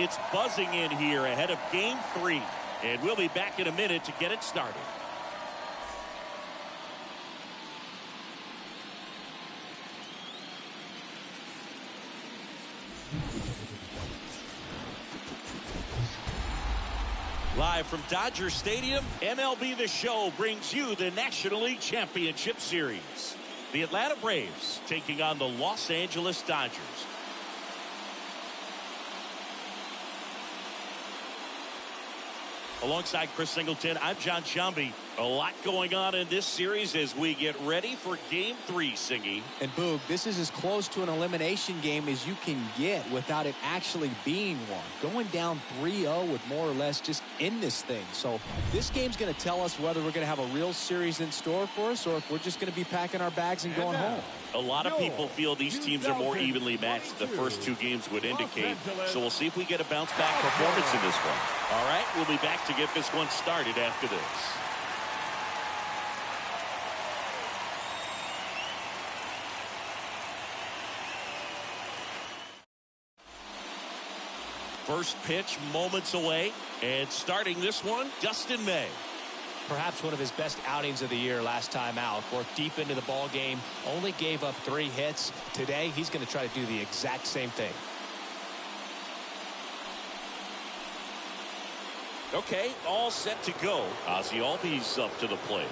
It's buzzing in here ahead of Game 3. And we'll be back in a minute to get it started. Live from Dodger Stadium, MLB The Show brings you the National League Championship Series. The Atlanta Braves taking on the Los Angeles Dodgers. Alongside Chris Singleton, I'm John Shambi. A lot going on in this series as we get ready for Game 3, Singy. And Boog, this is as close to an elimination game as you can get without it actually being one. Going down 3-0 would more or less just end this thing. So this game's going to tell us whether we're going to have a real series in store for us or if we're just going to be packing our bags and going home. A lot of people feel these teams are more evenly matched. The first two games would indicate. So we'll see if we get a bounce-back performance in this one. All right, we'll be back to get this one started after this. First pitch moments away, and starting this one, Dustin May. Perhaps one of his best outings of the year last time out. Worked deep into the ball game, only gave up 3 hits. Today, he's going to try to do the exact same thing. Okay, all set to go. Ozzie Albies up to the plate.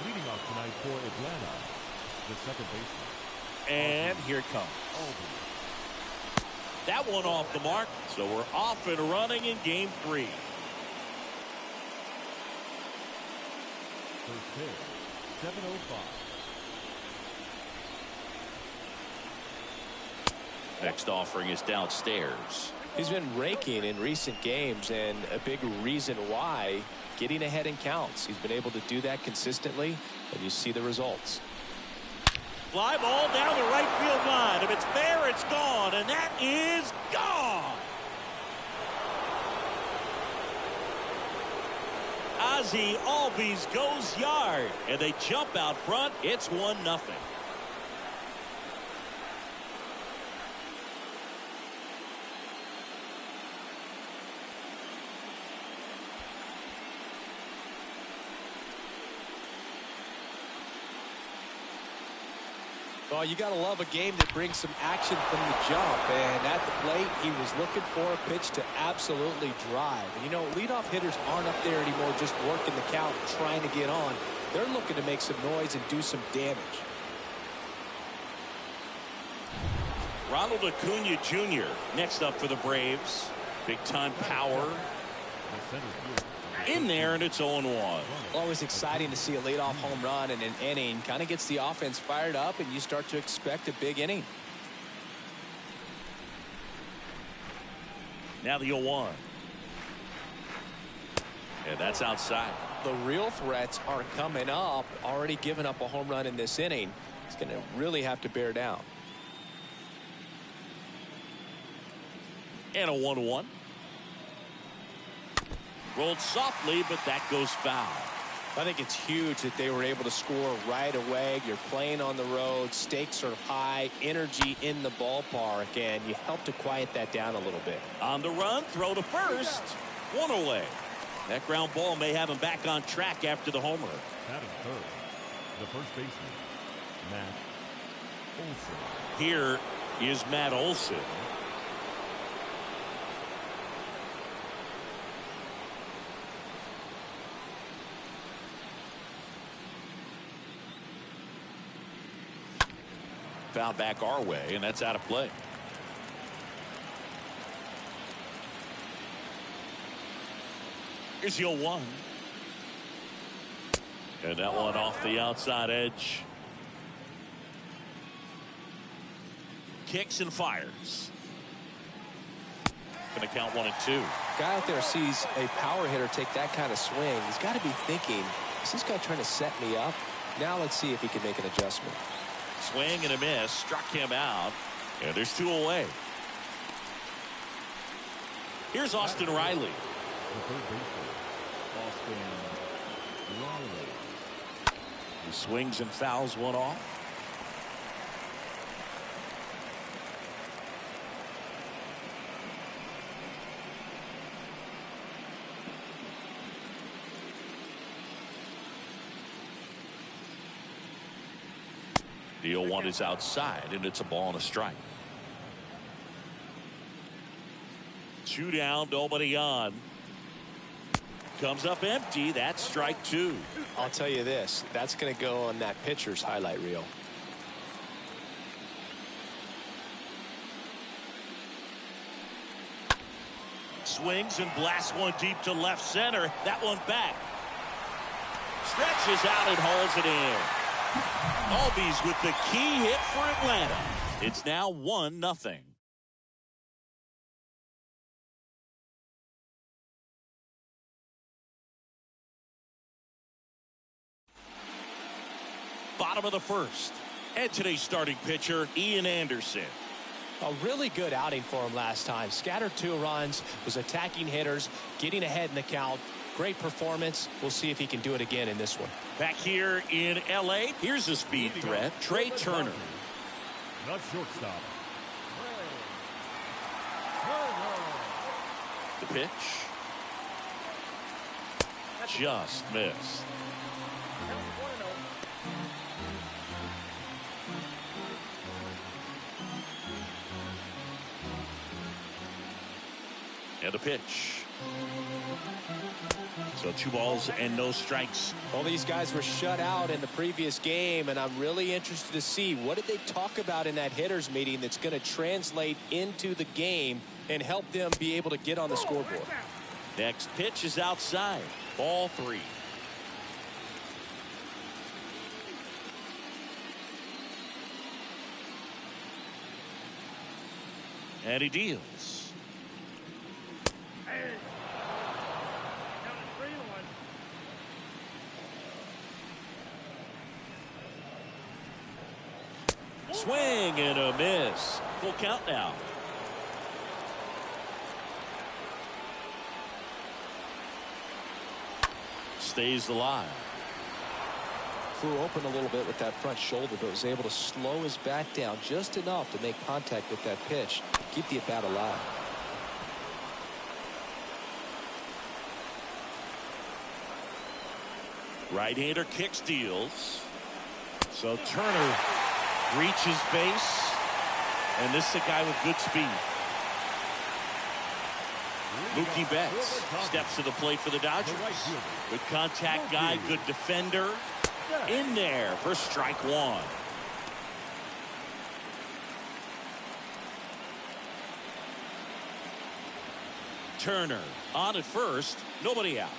Leading off tonight for Atlanta, the second baseman. And here it comes. That one off the mark, so we're off and running in Game 3. First pitch, 7:05. Next offering is downstairs. He's been raking in recent games, and a big reason why, getting ahead in counts. He's been able to do that consistently, and you see the results. Fly ball down the right field line. If it's there, it's gone, and that is gone. Ozzie Albies goes yard, and they jump out front. It's 1-0. Well, you got to love a game that brings some action from the jump. And at the plate, he was looking for a pitch to absolutely drive. And, you know, leadoff hitters aren't up there anymore just working the count, trying to get on. They're looking to make some noise and do some damage. Ronald Acuna Jr. next up for the Braves. Big-time power. In there, and it's 0-1. Always exciting to see a leadoff home run in an inning. Kind of gets the offense fired up, and you start to expect a big inning. Now the 0-1. And that's outside. The real threats are coming up. Already given up a home run in this inning. He's going to really have to bear down. And a 1-1. Rolled softly, but that goes foul. I think it's huge that they were able to score right away. You're playing on the road. Stakes are high. Energy in the ballpark. And you help to quiet that down a little bit. On the run, throw to first. 1 away. That ground ball may have him back on track after the homer. Batting third, the first baseman, Matt Olson. Here is Matt Olson. Foul back our way, and that's out of play. Here's the 0-1. And that one off the outside edge. Kicks and fires. Going to count 1 and 2. Guy out there sees a power hitter take that kind of swing. He's got to be thinking, is this guy trying to set me up? Now let's see if he can make an adjustment. Swing and a miss, struck him out, and there's 2 away. Here's Austin Riley. The third baseman, Austin Riley. He swings and fouls one off. The 0-1 is outside, and it's a ball and a strike. 2 down, nobody on. Comes up empty. That's strike 2. I'll tell you this, that's going to go on that pitcher's highlight reel. Swings and blasts one deep to left center. That one back. Stretches out and hauls it in. Albies with the key hit for Atlanta. It's now 1-0. Bottom of the first. And today's starting pitcher, Ian Anderson. A really good outing for him last time. Scattered 2 runs, was attacking hitters, getting ahead in the count. Great performance. We'll see if he can do it again in this one. Back here in L.A., here's a speed threat, Trey Turner. Not shortstop. The pitch. Just missed. And a pitch. So 2 balls and no strikes. Well, these guys were shut out in the previous game, and I'm really interested to see what did they talk about in that hitters meeting that's going to translate into the game and help them be able to get on the scoreboard. Next pitch is outside. Ball 3. And he deals. Swing and a miss. Full count now. Stays alive. Flew open a little bit with that front shoulder, but was able to slow his bat down just enough to make contact with that pitch. Keep the at-bat alive. Right-hander kicks, deals. So Turner reaches base, and this is a guy with good speed. Mookie Betts steps to the plate for the Dodgers. Good contact guy, good defender. In there for strike 1. Turner on at first, nobody out.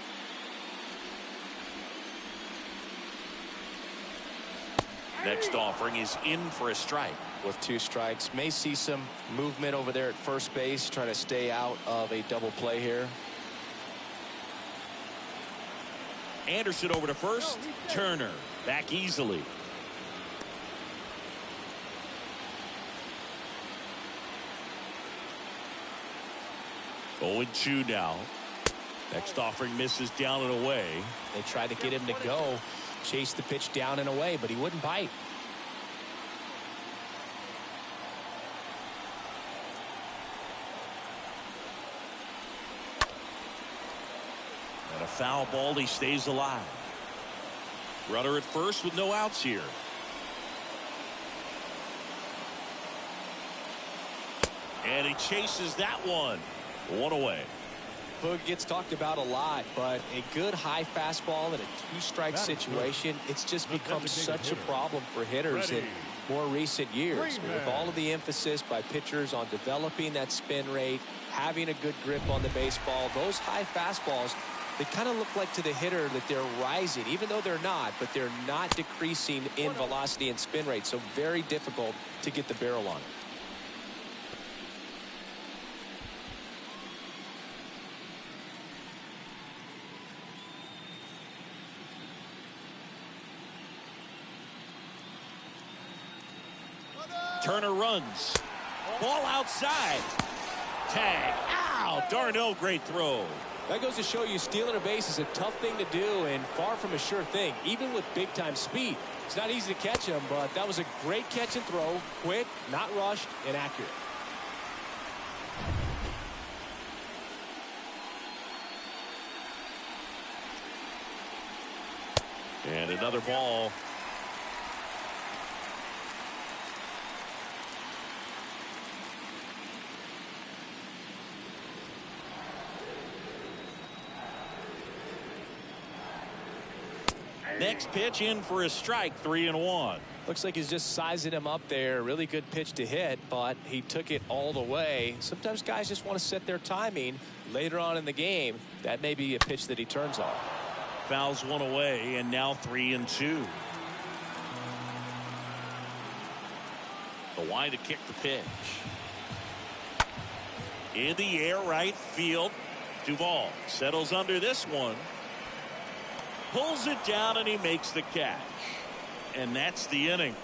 Next offering is in for a strike. With 2 strikes, may see some movement over there at first base, trying to stay out of a double play here. Anderson over to first. Turner back easily. Oh, 0-2 now. Next offering misses down and away. They tried to get him to go, chase the pitch down and away, but he wouldn't bite. And a foul ball, he stays alive. Runner at first with no outs here. And he chases that one. 1 away. Boog gets talked about a lot, but a good high fastball in a 2-strike situation, it's just become such a problem for hitters in more recent years. With all of the emphasis by pitchers on developing that spin rate, having a good grip on the baseball, those high fastballs, they kind of look like to the hitter that they're rising, even though they're not, but they're not decreasing in velocity and spin rate, so very difficult to get the barrel on. Turner runs. Ball outside. Tag. Ow! Darno, great throw. That goes to show you stealing a base is a tough thing to do and far from a sure thing, even with big-time speed. It's not easy to catch him, but that was a great catch and throw. Quick, not rushed, and accurate. And another ball. Next pitch in for a strike, 3-1. Looks like he's just sizing him up there. Really good pitch to hit, but he took it all the way. Sometimes guys just want to set their timing later on in the game. That may be a pitch that he turns on. Fouls one away, and now 3-2. The wind to kick the pitch. In the air, right field. Duvall settles under this one. Pulls it down, and he makes the catch. And that's the inning.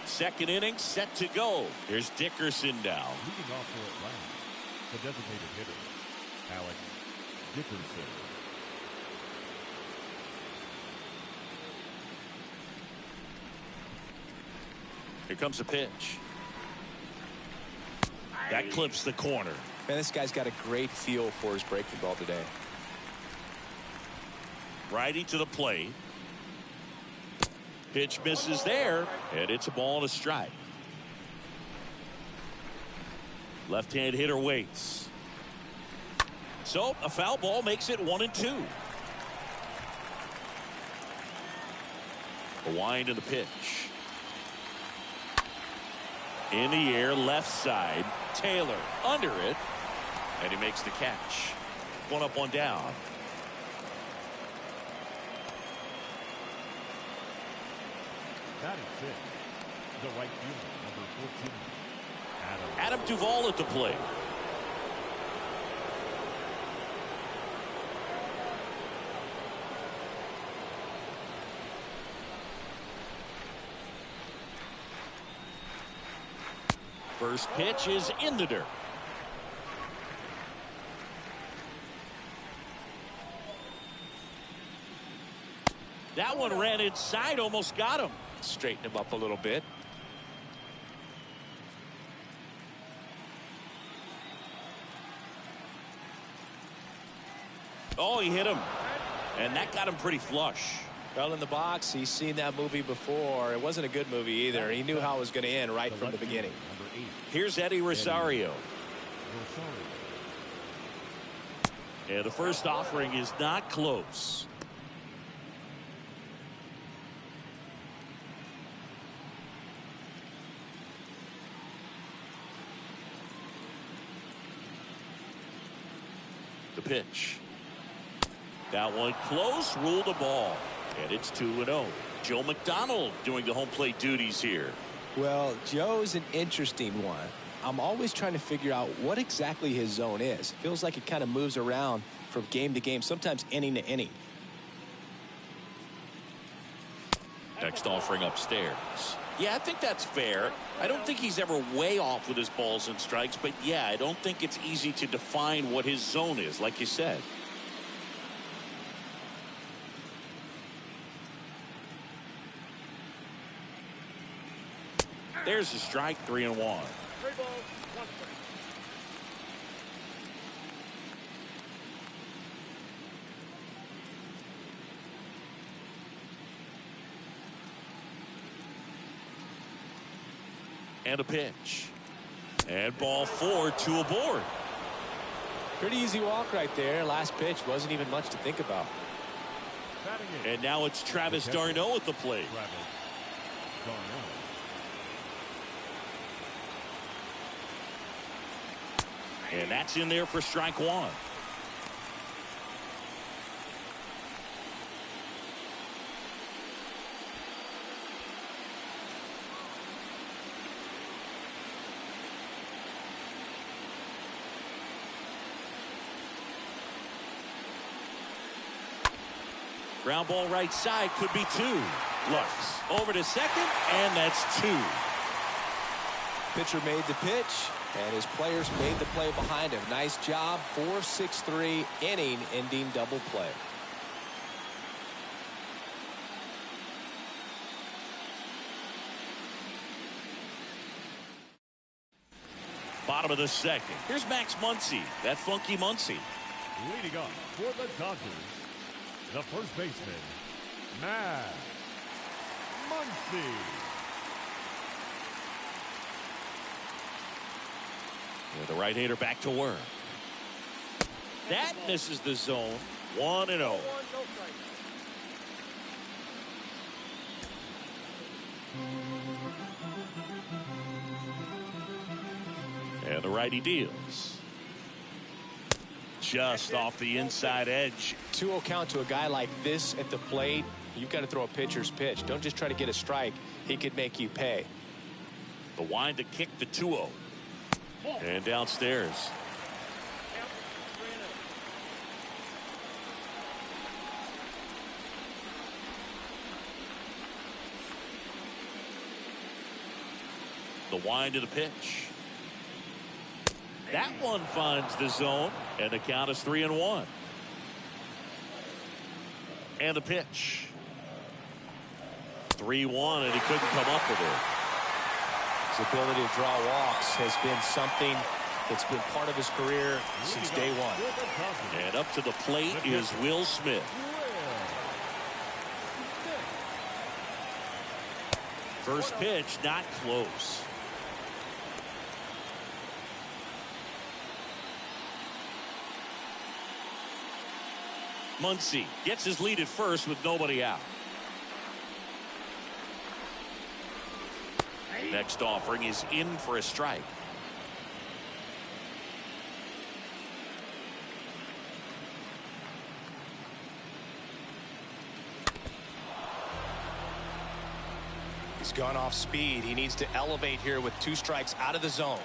Second inning set to go. Here's Dickerson down. Leading off for Atlanta, the designated hitter, Alex Dickerson. Here comes a pitch. That clips the corner. Man, this guy's got a great feel for his breaking ball today. Righty to the plate. Pitch misses there, and it's a ball and a strike. Left-hand hitter waits. So a foul ball makes it 1-2. The wind of the pitch. In the air, left side. Taylor under it, and he makes the catch. One up, one down. Batting fifth, the right fielder, number 14, Adam Duvall at the plate. First pitch is in the dirt. That one ran inside, almost got him. Straighten him up a little bit. Oh, he hit him. And that got him pretty flush. Well, in the box, he's seen that movie before. It wasn't a good movie either. He knew how it was going to end right from the beginning. Here's Eddie Rosario. Yeah, the first offering is not close. The pitch. That one close, ruled the ball. And it's 2-0. Joe McDonald doing the home plate duties here. Well, Joe's an interesting one. I'm always trying to figure out what exactly his zone is. Feels like it kind of moves around from game to game, sometimes inning to inning. Next offering upstairs. Yeah, I think that's fair. I don't think he's ever way off with his balls and strikes, but yeah, I don't think it's easy to define what his zone is, like you said. There's a strike, 3-1. 3 balls, 1 strike. And a pitch. And ball 4, 2 aboard. Pretty easy walk right there. Last pitch wasn't even much to think about. And now it's Travis d'Arnaud at the plate. And that's in there for strike 1. Ground ball right side, could be 2. Lux over to second, and that's 2. Pitcher made the pitch, and his players made the play behind him. Nice job. 4-6-3 inning ending double play. Bottom of the second. Here's Max Muncy, that funky Muncy. Leading up for the Dodgers, the first baseman, Max Muncy. Murphy. And the right-hander back to work. That misses the zone. 1-0. And the righty deals. Just off the inside edge. 2-0 count to a guy like this at the plate. You've got to throw a pitcher's pitch. Don't just try to get a strike. He could make you pay. The wind to kick the 2-0. And downstairs. The wind to the pitch. That one finds the zone, and the count is 3-1. And the pitch. 3-1, and he couldn't come up with it. His ability to draw walks has been something that's been part of his career since day one. And up to the plate is Will Smith. First pitch, not close. Muncy gets his lead at first with nobody out. Next offering is in for a strike. He's gone off speed. He needs to elevate here with 2 strikes out of the zone.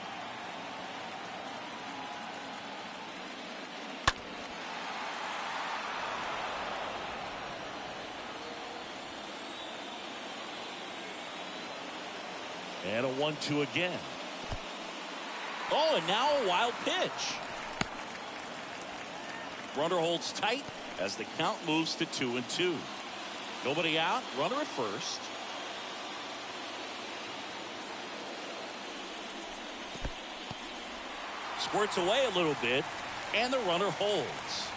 And a 1-2 again. Oh, and now a wild pitch. Runner holds tight as the count moves to 2-2. Nobody out, runner at first. Squirts away a little bit, and the runner holds.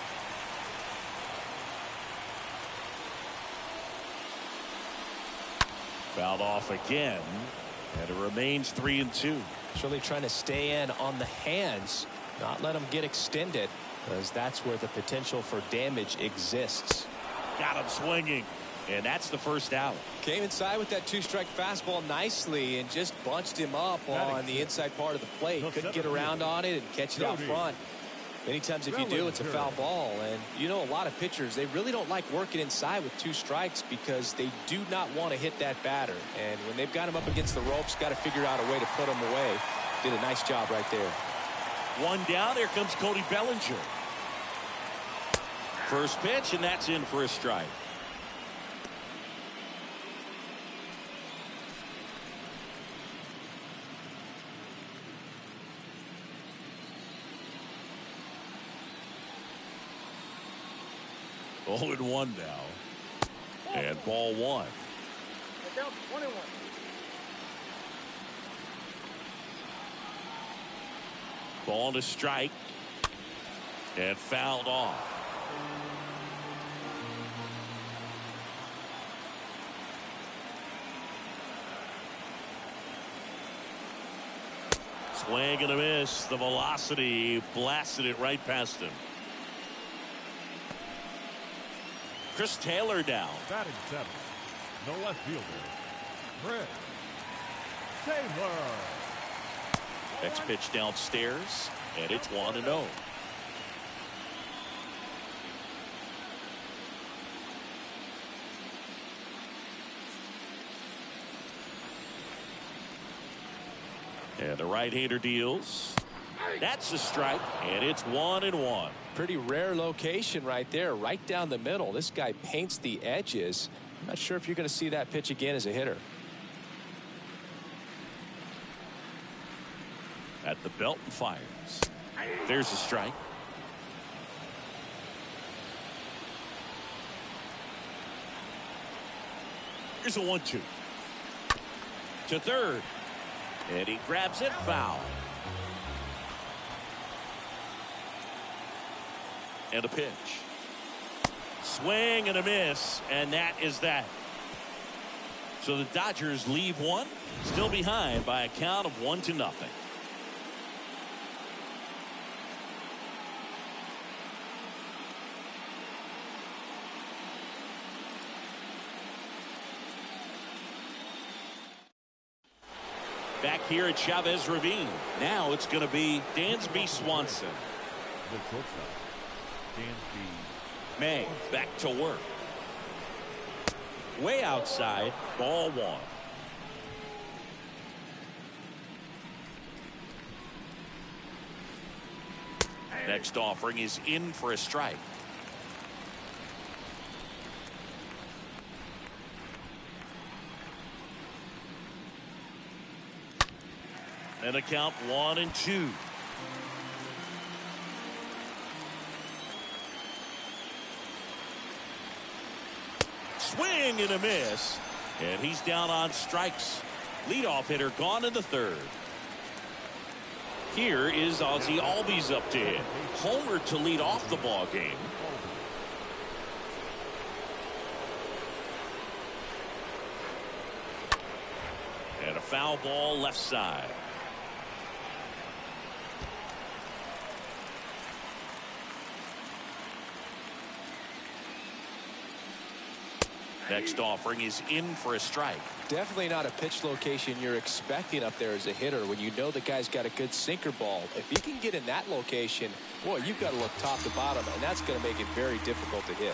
Fouled off again, and it remains 3-2. He's really trying to stay in on the hands, not let them get extended, because that's where the potential for damage exists. Got him swinging, and that's the first out. Came inside with that 2-strike fastball nicely and just bunched him up on the inside part of the plate. Couldn't get around on it and catch it out front. Many times if you do, it's a foul ball. And you know, a lot of pitchers, they really don't like working inside with 2 strikes because they do not want to hit that batter. And when they've got him up against the ropes, got to figure out a way to put him away. Did a nice job right there. One down. Here comes Cody Bellinger. First pitch, and that's in for a strike. Oh, and 1 now. And ball 1. Ball to strike. And fouled off. Swing and a miss. The velocity blasted it right past him. Chris Taylor down. Batting 7. No left fielder. Chris Taylor. Next pitch downstairs, and it's 1-0. And the right-hander deals. That's a strike, and it's 1-1. Pretty rare location right there, right down the middle. This guy paints the edges. I'm not sure if you're going to see that pitch again as a hitter. At the belt and fires. There's a strike. Here's a 1-2. To third. And he grabs it, foul. And a pitch. Swing and a miss, and that is that. So the Dodgers leave one, still behind by a count of 1-0. Back here at Chavez Ravine. Now it's going to be Dansby Swanson. The shortstop, Dansby. May back to work. Way outside, ball one. Next offering is in for a strike. And a count 1-2. Swing and a miss. And he's down on strikes. Leadoff hitter gone in the third. Here is Ozzie Albies up to hit. Homer to lead off the ball game. And a foul ball left side. Next offering is in for a strike. Definitely not a pitch location you're expecting up there as a hitter when you know the guy's got a good sinker ball. If he can get in that location, boy, you've got to look top to bottom, and that's going to make it very difficult to hit.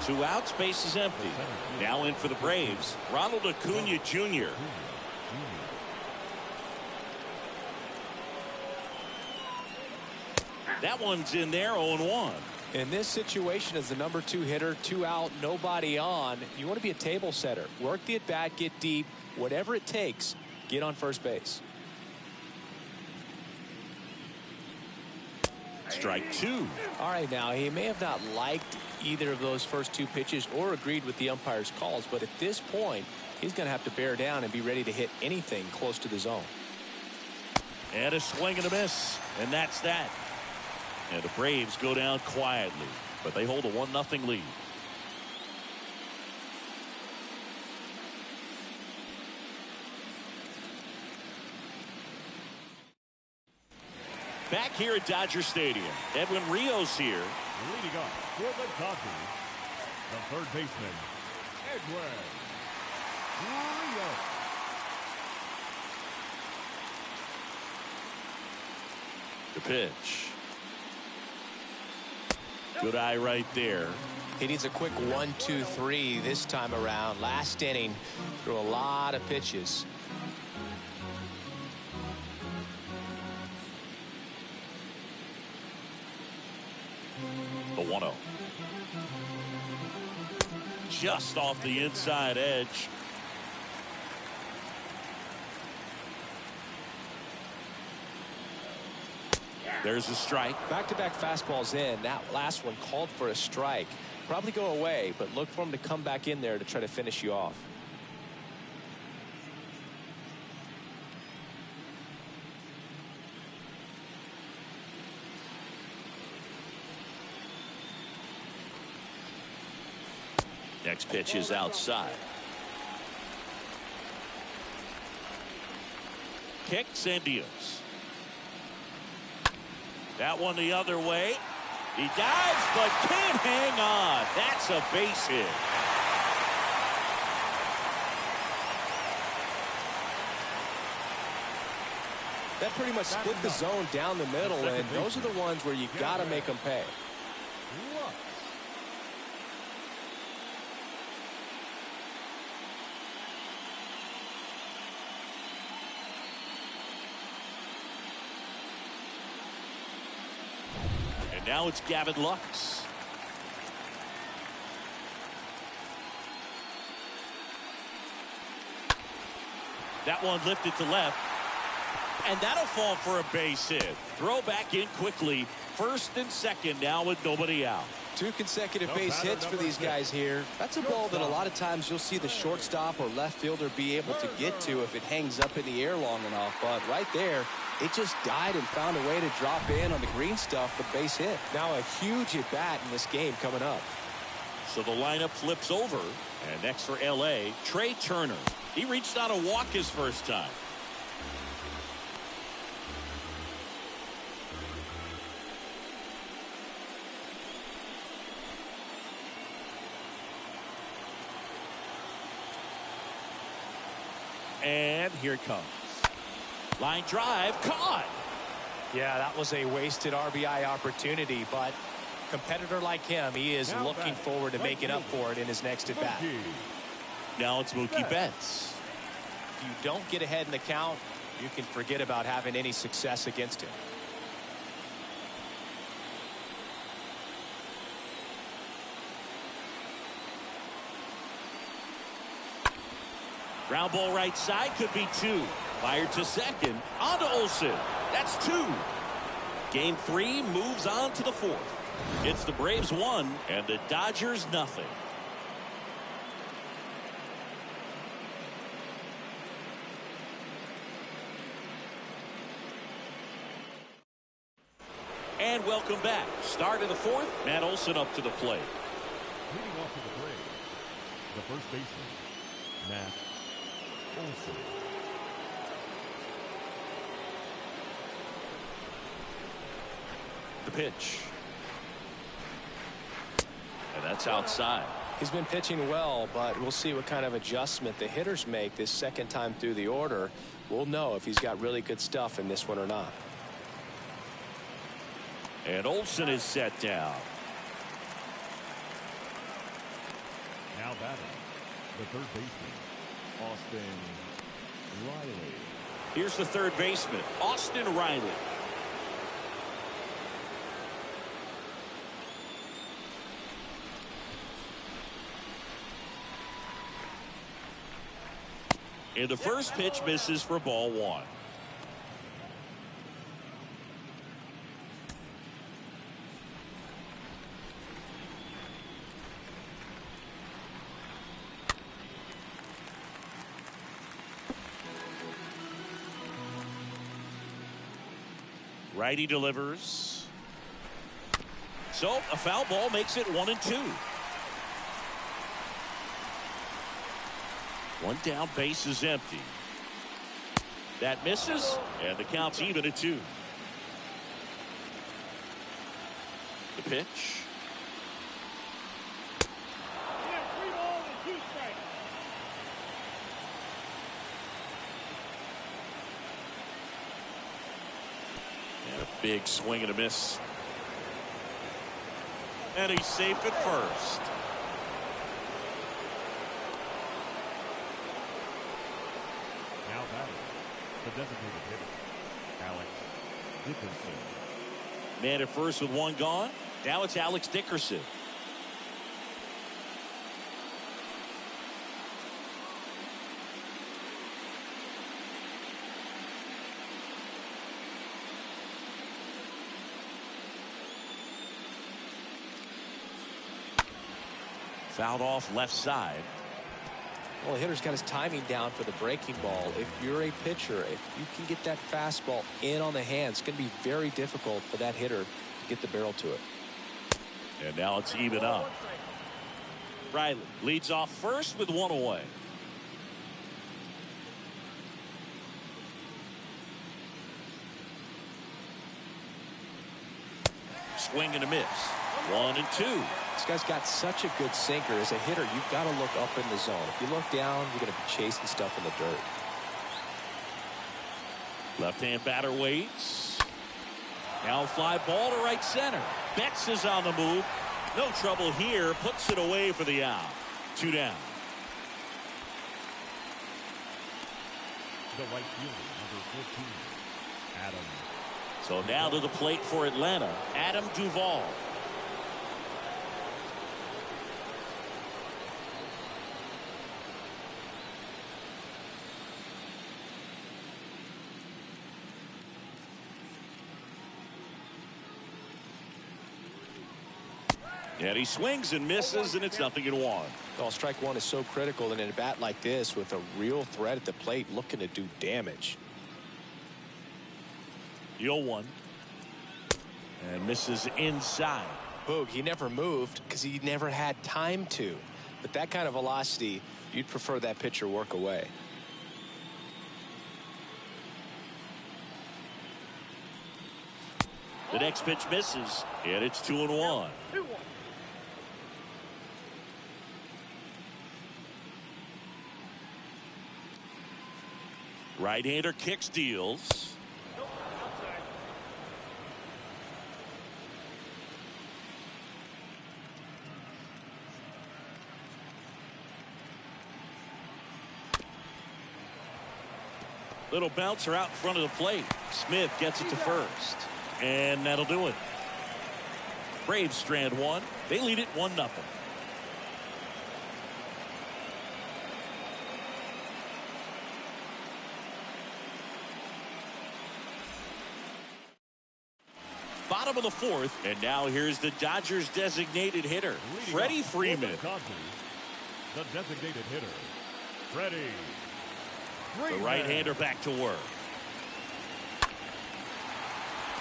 2 outs, base is empty. Now in for the Braves, Ronald Acuna Jr. That one's in there, 0-1. In this situation, as the number 2 hitter, 2 out, nobody on, you want to be a table setter. Work the at bat, get deep, whatever it takes, get on first base. Strike 2. All right, now he may have not liked either of those first 2 pitches or agreed with the umpire's calls, but at this point, he's going to have to bear down and be ready to hit anything close to the zone. And a swing and a miss, and that's that. And the Braves go down quietly, but they hold a 1-0 lead. Back here at Dodger Stadium, Edwin Rios here. Leading up for the Dodgers, the third baseman, Edwin Rios. The pitch. Good eye right there. He needs a quick 1-2-3 this time around. Last inning, threw a lot of pitches. The 1-0. Just off the inside edge. There's a strike. Back-to-back fastballs in. That last one called for a strike. Probably go away, but look for him to come back in there to try to finish you off. Next pitch is outside. Kicks and deals. That one the other way. He dives but can't hang on. That's a base hit. That pretty much split the zone down the middle, and those are the ones where you got to make them pay. Now it's Gavin Lux. That one lifted to left. And that'll fall for a base hit. Throw back in quickly. First and second now with nobody out. 2 consecutive base hits for these guys here. That's a ball that a lot of times you'll see the shortstop or left fielder be able to get to if it hangs up in the air long enough. But right there, it just died and found a way to drop in on the green stuff for base hit. Now a huge at bat in this game coming up. So the lineup flips over. And next for L.A., Trey Turner. He reached on a walk his first time. And here it comes. Line drive, caught. Yeah, that was a wasted RBI opportunity, but a competitor like him, he is looking forward to making up for it in his next at-bat. Now it's Mookie Betts. If you don't get ahead in the count, you can forget about having any success against him. Ground ball right side, could be two. Fired to second, on to Olsen. That's two. Game 3 moves on to the 4th. It's the Braves 1 and the Dodgers nothing. And welcome back. Start of the 4th. Matt Olsen up to the plate. Leading off to the Braves, the first baseman, Matt Olsen. The pitch. And that's outside. He's been pitching well, but we'll see what kind of adjustment the hitters make this second time through the order. We'll know if he's got really good stuff in this one or not. And Olsen is set down. Now batting, the third baseman, Austin Riley. Here's the third baseman, Austin Riley. And the first pitch misses for ball 1. Righty delivers. So a foul ball makes it 1-2. One down, base is empty. That misses, and the count's even at 2. The pitch. And a big swing and a miss. And he's safe at first. Now batting, the designated hitter, Alex Dickerson. Man at first with one gone. Now it's Alex Dickerson. Fouled off left side. Well, the hitter's got his timing down for the breaking ball. If you're a pitcher, if you can get that fastball in on the hands, it's going to be very difficult for that hitter to get the barrel to it. And now it's even up. Riley leads off first with one away. Swing and a miss. 1-2. This guy's got such a good sinker. As a hitter, you've got to look up in the zone. If you look down, you're going to be chasing stuff in the dirt. Left-hand batter waits. Now fly ball to right center. Betts is on the move. No trouble here. Puts it away for the out. 2 down. The right fielder, number 14, Adam. So now to the plate for Atlanta, Adam Duvall. And he swings and misses, and it's 0-1. Well, strike one is so critical in a bat like this with a real threat at the plate looking to do damage. 0-1. And misses inside. Boog, he never moved because he never had time to. But that kind of velocity, you'd prefer that pitcher work away. The next pitch misses, and it's 2-1. Right-hander kicks, deals. Little bouncer out in front of the plate. Smith gets it to first. And that'll do it. Braves strand one. They lead it 1-0. Bottom of the fourth, and now here's the Dodgers designated hitter, Freddie Freeman. The designated hitter, Freddie Freeman. The right-hander back to work.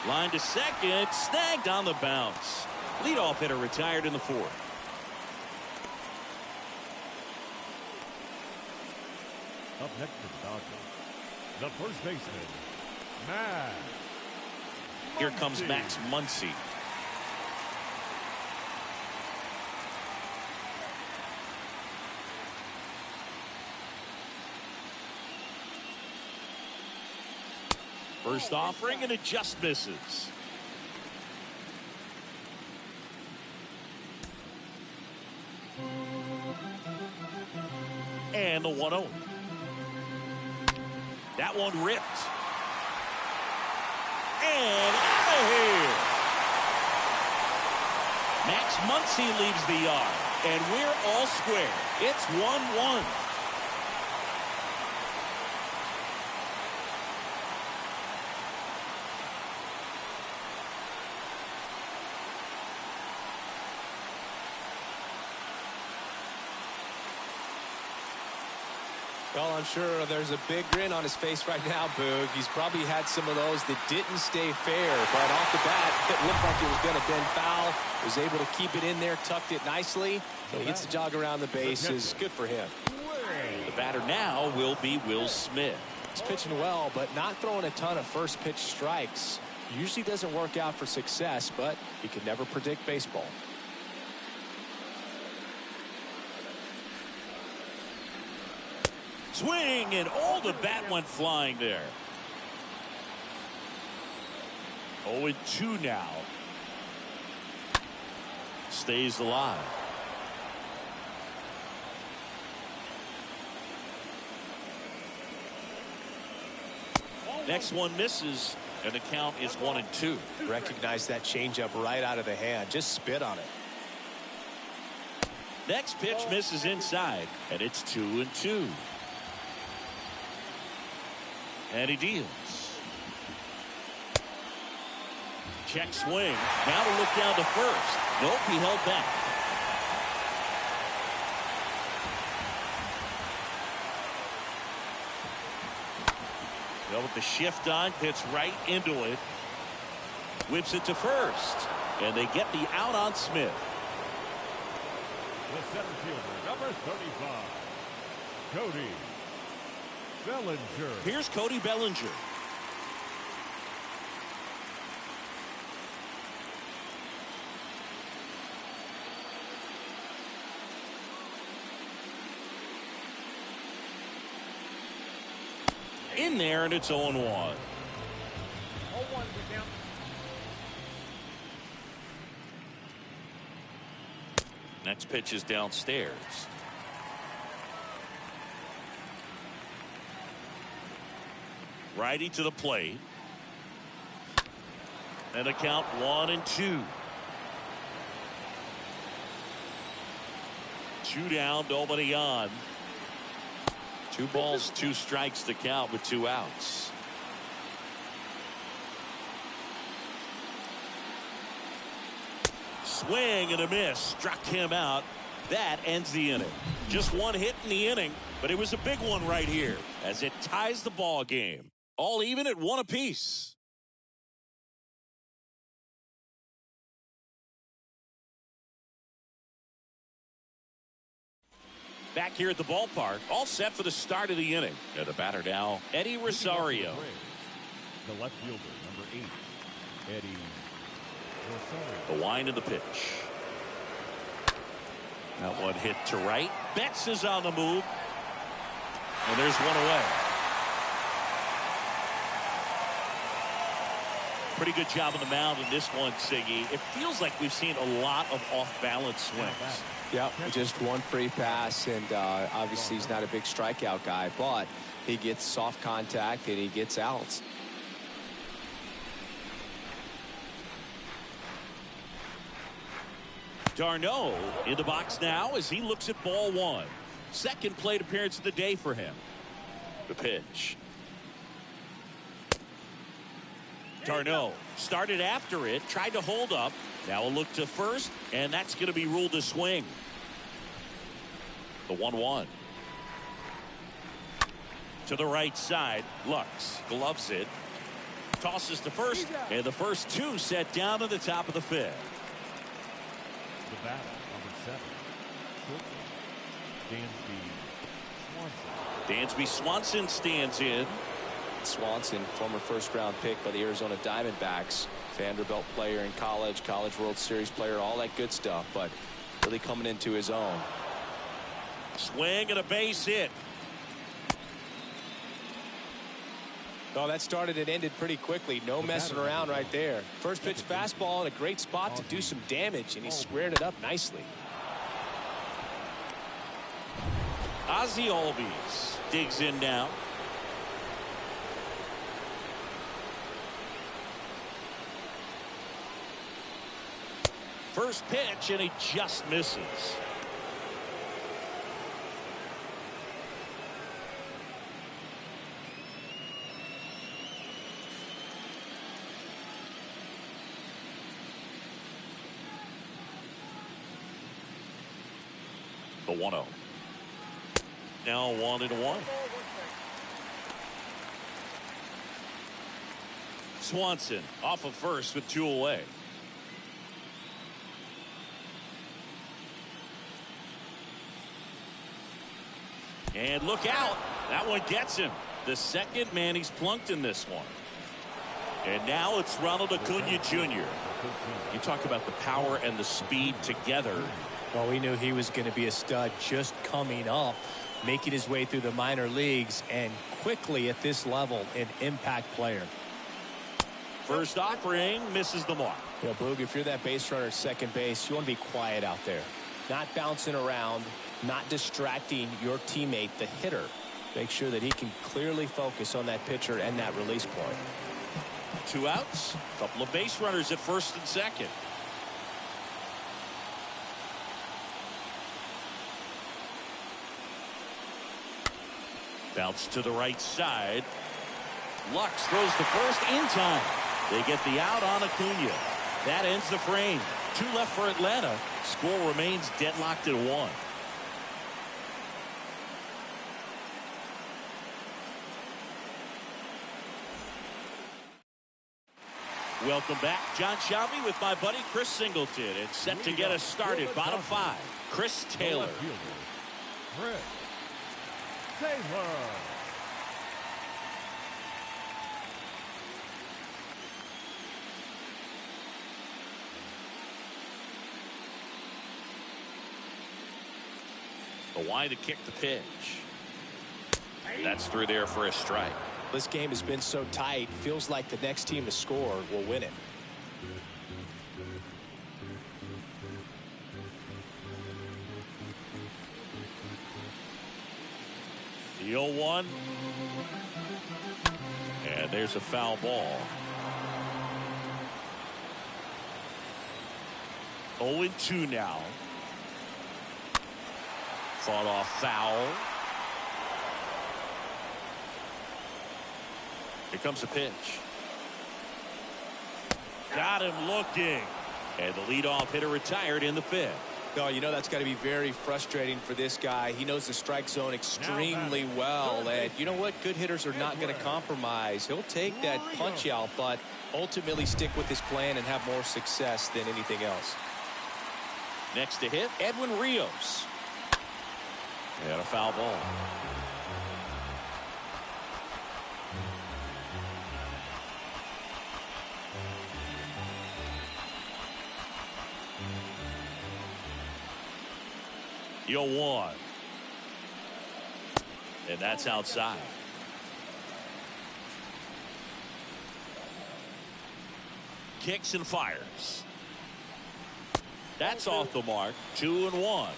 Line to second, snagged on the bounce. Leadoff hitter retired in the fourth. Up next for the Dodgers, the first baseman, Max. Here comes Max Muncy. First offering, and it just misses. And the 1-0. That one ripped. And out of here. Max Muncy leaves the yard, and we're all square. It's 1-1. Well, I'm sure there's a big grin on his face right now, Boog. He's probably had some of those that didn't stay fair, but off the bat, it looked like it was going to bend foul. Was able to keep it in there, tucked it nicely. So he gets the jog around the bases. Good for him. The batter now will be Will Smith. He's pitching well, but not throwing a ton of first pitch strikes. Usually doesn't work out for success, but you can never predict baseball. Swing, and all the bat went flying there. 0-2 now. Stays alive. Next one misses, and the count is 1-2. Recognize that changeup right out of the hand. Just spit on it. Next pitch misses inside, and it's 2-2. And he deals. Check swing. Now to look down to first. Nope, he held back. Well, with the shift on, hits right into it. Whips it to first. And they get the out on Smith. The center fielder, number 35, Cody Bellinger. Here's Cody Bellinger. In there, and it's 0-1. Next pitch is downstairs. Righty to the plate. And a count 1-2. 2 down, nobody on. 2 balls, 2 strikes to count with 2 outs. Swing and a miss. Struck him out. That ends the inning. Just 1 hit in the inning, but it was a big one right here as it ties the ball game. All even at 1 apiece. Back here at the ballpark, all set for the start of the inning. And the batter now, Eddie Rosario. The left fielder, number 8, Eddie Rosario. The wind of the pitch. That one hit to right. Betts is on the move. And there's one away. Pretty good job on the mound in this one, Siggy. It feels like we've seen a lot of off-balance swings. Yep, just one free pass, and obviously he's not a big strikeout guy, but he gets soft contact and he gets outs. Darno in the box now as he looks at ball one. Second plate appearance of the day for him. The pitch. Darno started after it, tried to hold up. Now a look to first, and that's going to be ruled a swing. The 1-1. To the right side, Lux gloves it. Tosses to first, and the first two set down to the top of the fifth. The batter, number 7, Dansby Swanson stands in. Swanson, former first-round pick by the Arizona Diamondbacks, Vanderbilt player in college, College World Series player, all that good stuff, but really coming into his own. Swing and a base hit. Oh, that started and ended pretty quickly. No messing around right there. First pitch fastball in a great spot to do some damage, and he squared it up nicely. Ozzie Albies digs in now. First pitch, and he just misses. The 1-0. Now 1-1. Swanson off of first with 2 away. And look out. That one gets him. The second man he's plunked in this one. And now it's Ronald Acuna Jr. You talk about the power and the speed together. Well, we knew he was going to be a stud just coming up, making his way through the minor leagues, and quickly at this level, an impact player. First offering misses the mark. You know, Boog, if you're that base runner at second base, you want to be quiet out there. Not bouncing around, not distracting your teammate, the hitter. Make sure that he can clearly focus on that pitcher and that release point. 2 outs, couple of base runners at first and second. Bounce to the right side. Lux throws the first in time. They get the out on Acuna. That ends the frame. 2 left for Atlanta. Score remains deadlocked at 1. Welcome back. John Shelby with my buddy Chris Singleton. It's set to get us started. Bottom 5. Chris Taylor. Chris Taylor. The wind to kick the pitch. That's through there for a strike. This game has been so tight, feels like the next team to score will win it. The 0-1. And there's a foul ball. 0-2 now. Fought off foul. Here comes the pitch. Got him looking. And the leadoff hitter retired in the 5th. Oh, you know that's got to be very frustrating for this guy. He knows the strike zone extremely well. And you know what? Good hitters are not going to compromise. He'll take that punch out, but ultimately stick with his plan and have more success than anything else. Next to hit, Edwin Rios. And a foul ball. You'll one. And that's outside. Kicks and fires. That's off the mark. 2-1. 2 balls, 1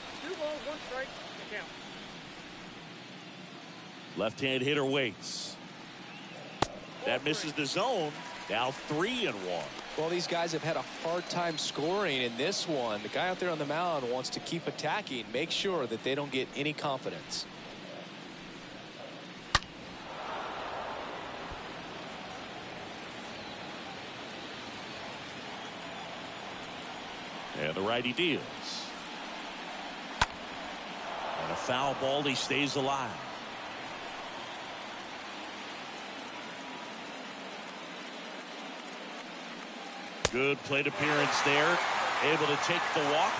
strike. Count. Left-hand hitter waits. That misses the zone. Now 3-1. Well, these guys have had a hard time scoring in this one. The guy out there on the mound wants to keep attacking, make sure that they don't get any confidence. And the righty deals. And a foul ball. He stays alive. Good plate appearance there. Able to take the walk.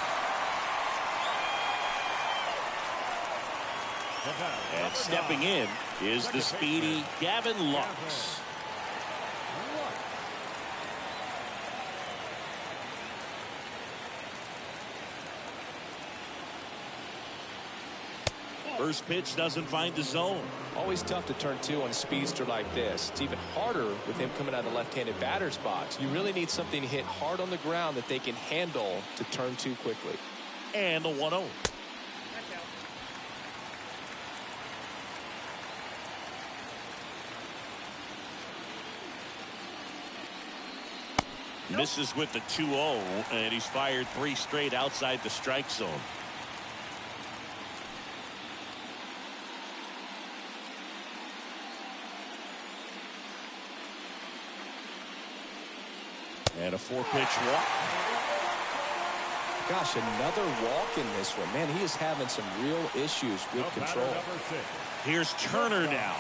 And stepping in is the speedy Gavin Lux. First pitch doesn't find the zone. Always tough to turn 2 on a speedster like this. It's even harder with him coming out of the left-handed batter's box. You really need something hit hard on the ground that they can handle to turn 2 quickly. And the 1-0. Misses with the 2-0, and he's fired 3 straight outside the strike zone. And a 4-pitch walk. Gosh, another walk in this one. Man, he is having some real issues with control. Here's Turner now.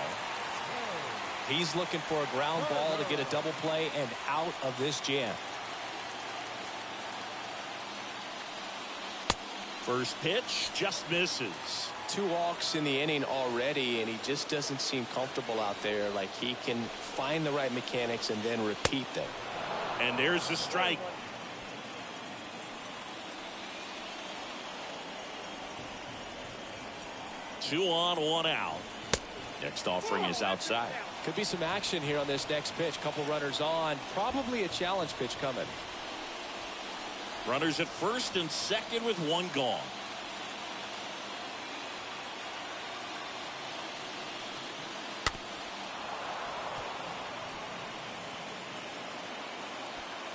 He's looking for a ground ball to get a double play and out of this jam. First pitch just misses. 2 walks in the inning already, and he just doesn't seem comfortable out there. Like he can find the right mechanics and then repeat them. And there's the strike. Two on, 1 out. Next offering is outside. Could be some action here on this next pitch. Couple runners on. Probably a challenge pitch coming. Runners at first and second with 1 gone.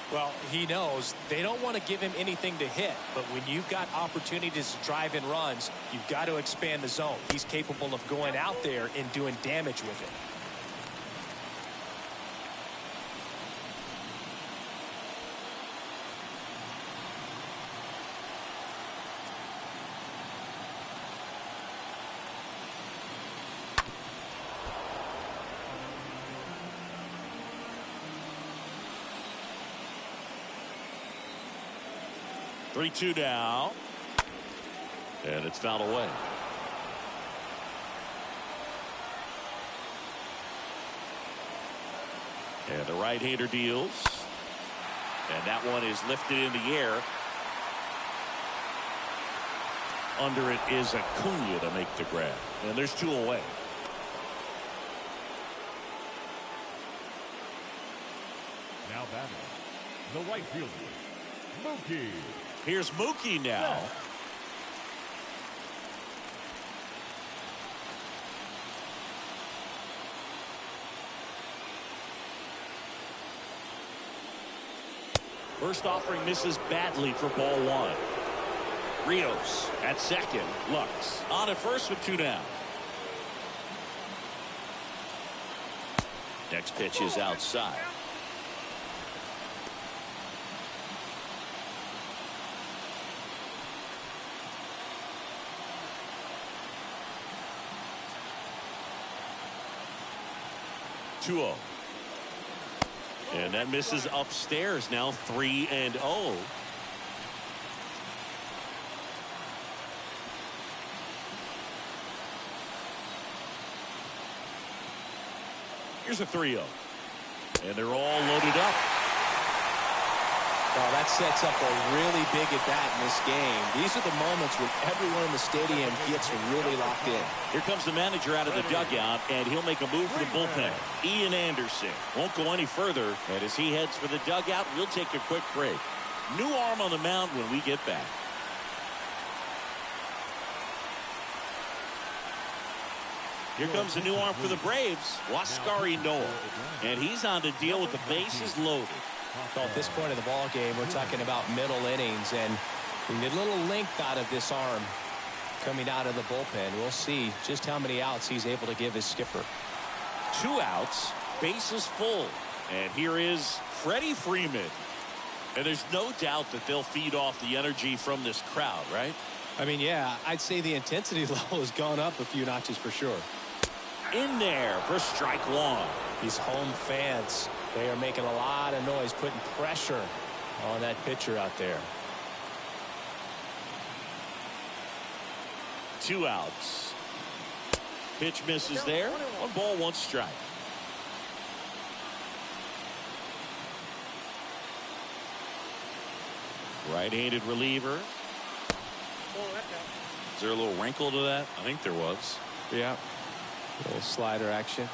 Well, he knows they don't want to give him anything to hit, but when you've got opportunities to drive in runs, you've got to expand the zone. He's capable of going out there and doing damage with it. Three-two now. And it's fouled away. And the right-hander deals. And that one is lifted in the air. Under it is Acuna to make the grab. And there's 2 away. Now batting, the right fielder, Mookie. Here's Mookie now. First offering misses badly for ball 1. Rios at second. Lux on at first with 2 down. Next pitch is outside. And that misses upstairs. Now 3-0. Here's a 3-0. And they're all loaded up. Well, that sets up a really big at-bat in this game. These are the moments when everyone in the stadium gets really locked in. Here comes the manager out of the dugout, and he'll make a move for the bullpen. Ian Anderson won't go any further, and as he heads for the dugout, we'll take a quick break. New arm on the mound when we get back. Here comes the new arm for the Braves, Waskari Noah, and he's on to deal with the bases loaded. Well, at this point of the ball game, we're talking about middle innings, and we get a little length out of this arm coming out of the bullpen. We'll see just how many outs he's able to give his skipper. 2 outs, bases full, and here is Freddie Freeman. And there's no doubt that they'll feed off the energy from this crowd, right? I mean, yeah, I'd say the intensity level has gone up a few notches for sure. In there for strike 1. These home fans, they are making a lot of noise, putting pressure on that pitcher out there. 2 outs. Pitch misses there. 1 ball, 1 strike. Right-handed reliever. Is there a little wrinkle to that? I think there was. Yeah. A little slider action.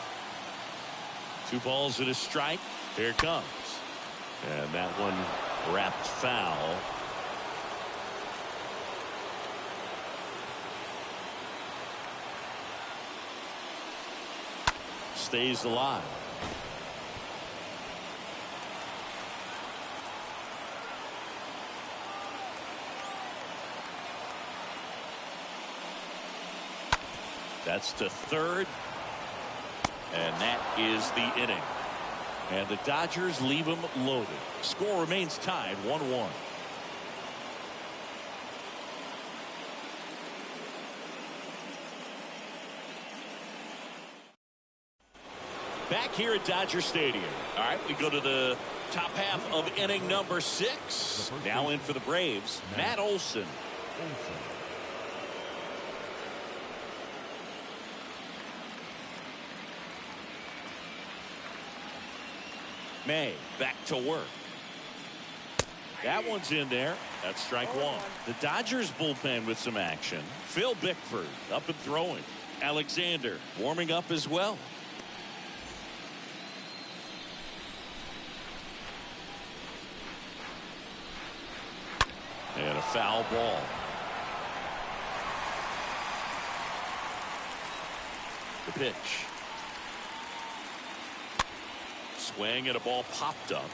2 balls and a strike. Here it comes. And that one wrapped foul. Stays alive. That's to third. And that is the inning. And the Dodgers leave them loaded. Score remains tied 1-1. Back here at Dodger Stadium. All right, we go to the top half of inning number 6. Now in for the Braves, Matt Olson. May back to work. That one's in there. That's strike 1. The Dodgers bullpen with some action. Phil Bickford up and throwing. Alexander warming up as well. And a foul ball. The pitch. Swing and a ball popped up.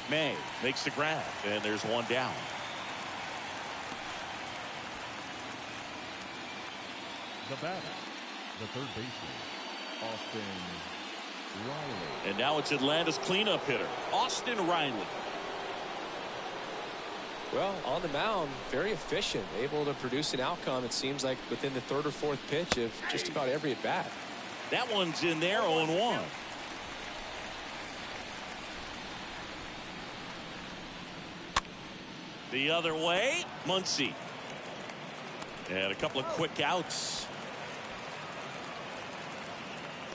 May makes the grab, and there's 1 down. The batter, the third baseman, Austin Riley. And now it's Atlanta's cleanup hitter, Austin Riley. Well, on the mound, very efficient, able to produce an outcome, it seems like, within the 3rd or 4th pitch of just about every at-bat. That one's in there, 0-1. The other way, Muncy. And a couple of quick outs.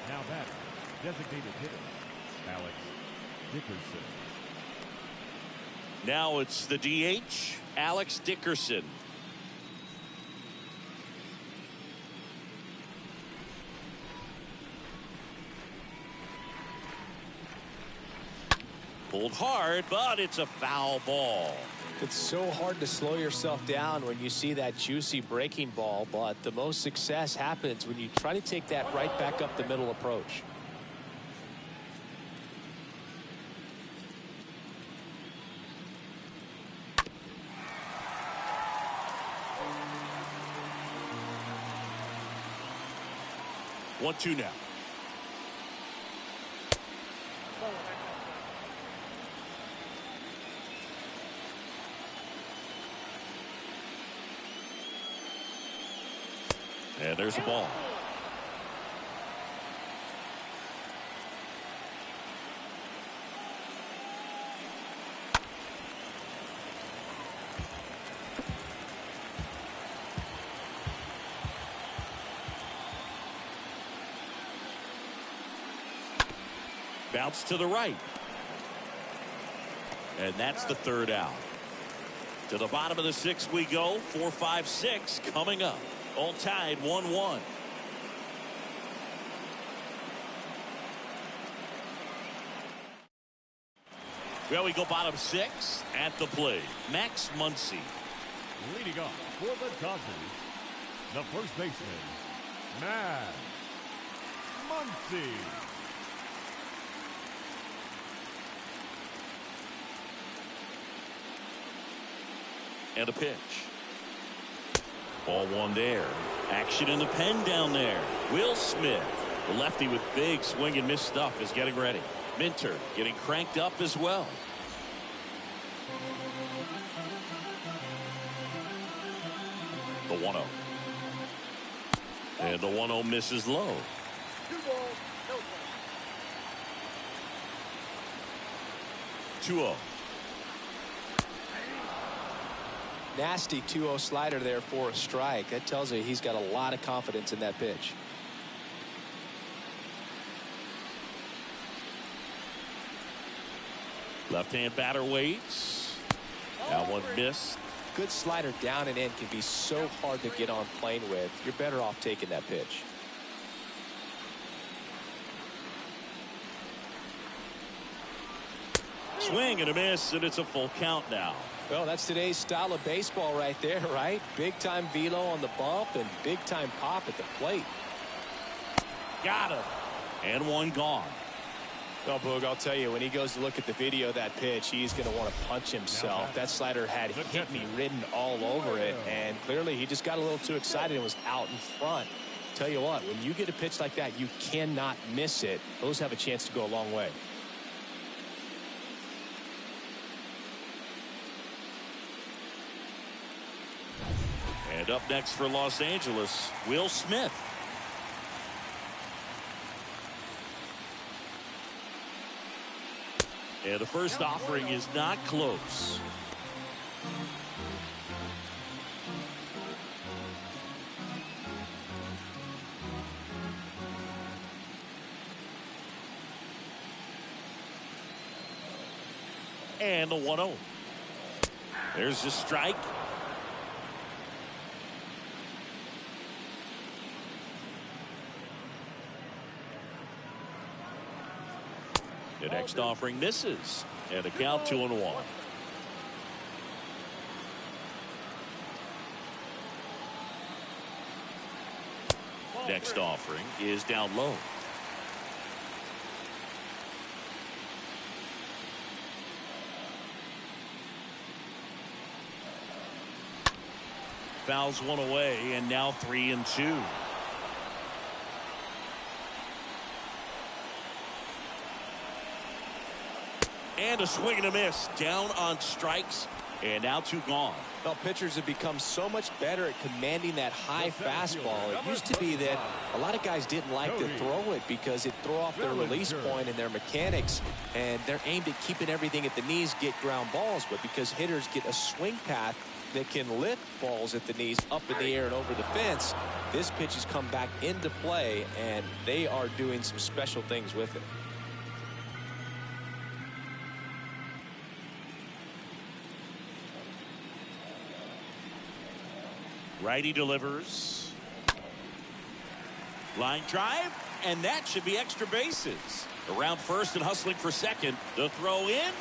Now batter, designated hitter, Alex Dickerson. Now it's the DH, Alex Dickerson. Pulled hard, but it's a foul ball. It's so hard to slow yourself down when you see that juicy breaking ball, but the most success happens when you try to take that right back up the middle approach. One, 2 now. And there's a ball. Bounce to the right. And that's the third out. To the bottom of the sixth we go. 4, 5, 6 coming up. All tied 1-1. Well, we go bottom six. At the plate, Max Muncy. Leading off for the Dodgers, the first baseman, Max Muncy. And a pitch. Ball one there. Action in the pen down there. Will Smith, the lefty with big swing and miss stuff, is getting ready. Minter getting cranked up as well. The 1-0. And the 1-0 misses low. 2 balls, no strikes. 2-0. Nasty 2-0 slider there for a strike. That tells you he's got a lot of confidence in that pitch. Left-hand batter waits. That one missed. Good slider down and in can be so hard to get on plane with. You're better off taking that pitch. Swing and a miss, and it's a full count now. Well, that's today's style of baseball right there, right? Big time velo on the bump and big time pop at the plate. Got him. And one gone. Well, Boog, I'll tell you, when he goes to look at the video of that pitch, he's going to want to punch himself. That slider had hit me written all over it, and clearly he just got a little too excited and was out in front. Tell you what, when you get a pitch like that, you cannot miss it. Those have a chance to go a long way. And up next for Los Angeles, Will Smith. And the first offering is not close. And the 1-0. There's the strike. The next offering misses, and a count 2-1. Next offering is down low. Fouls one away, and now 3-2. And a swing and a miss. Down on strikes. And now 2 gone. Well, pitchers have become so much better at commanding that high fastball. It used to be that a lot of guys didn't like to throw it because it threw off their release point and their mechanics. And they're aimed at keeping everything at the knees, get ground balls. But because hitters get a swing path that can lift balls at the knees up in the air and over the fence, this pitch has come back into play, and they are doing some special things with it. Righty delivers. Line drive, and that should be extra bases. Around first and hustling for second. The throw in.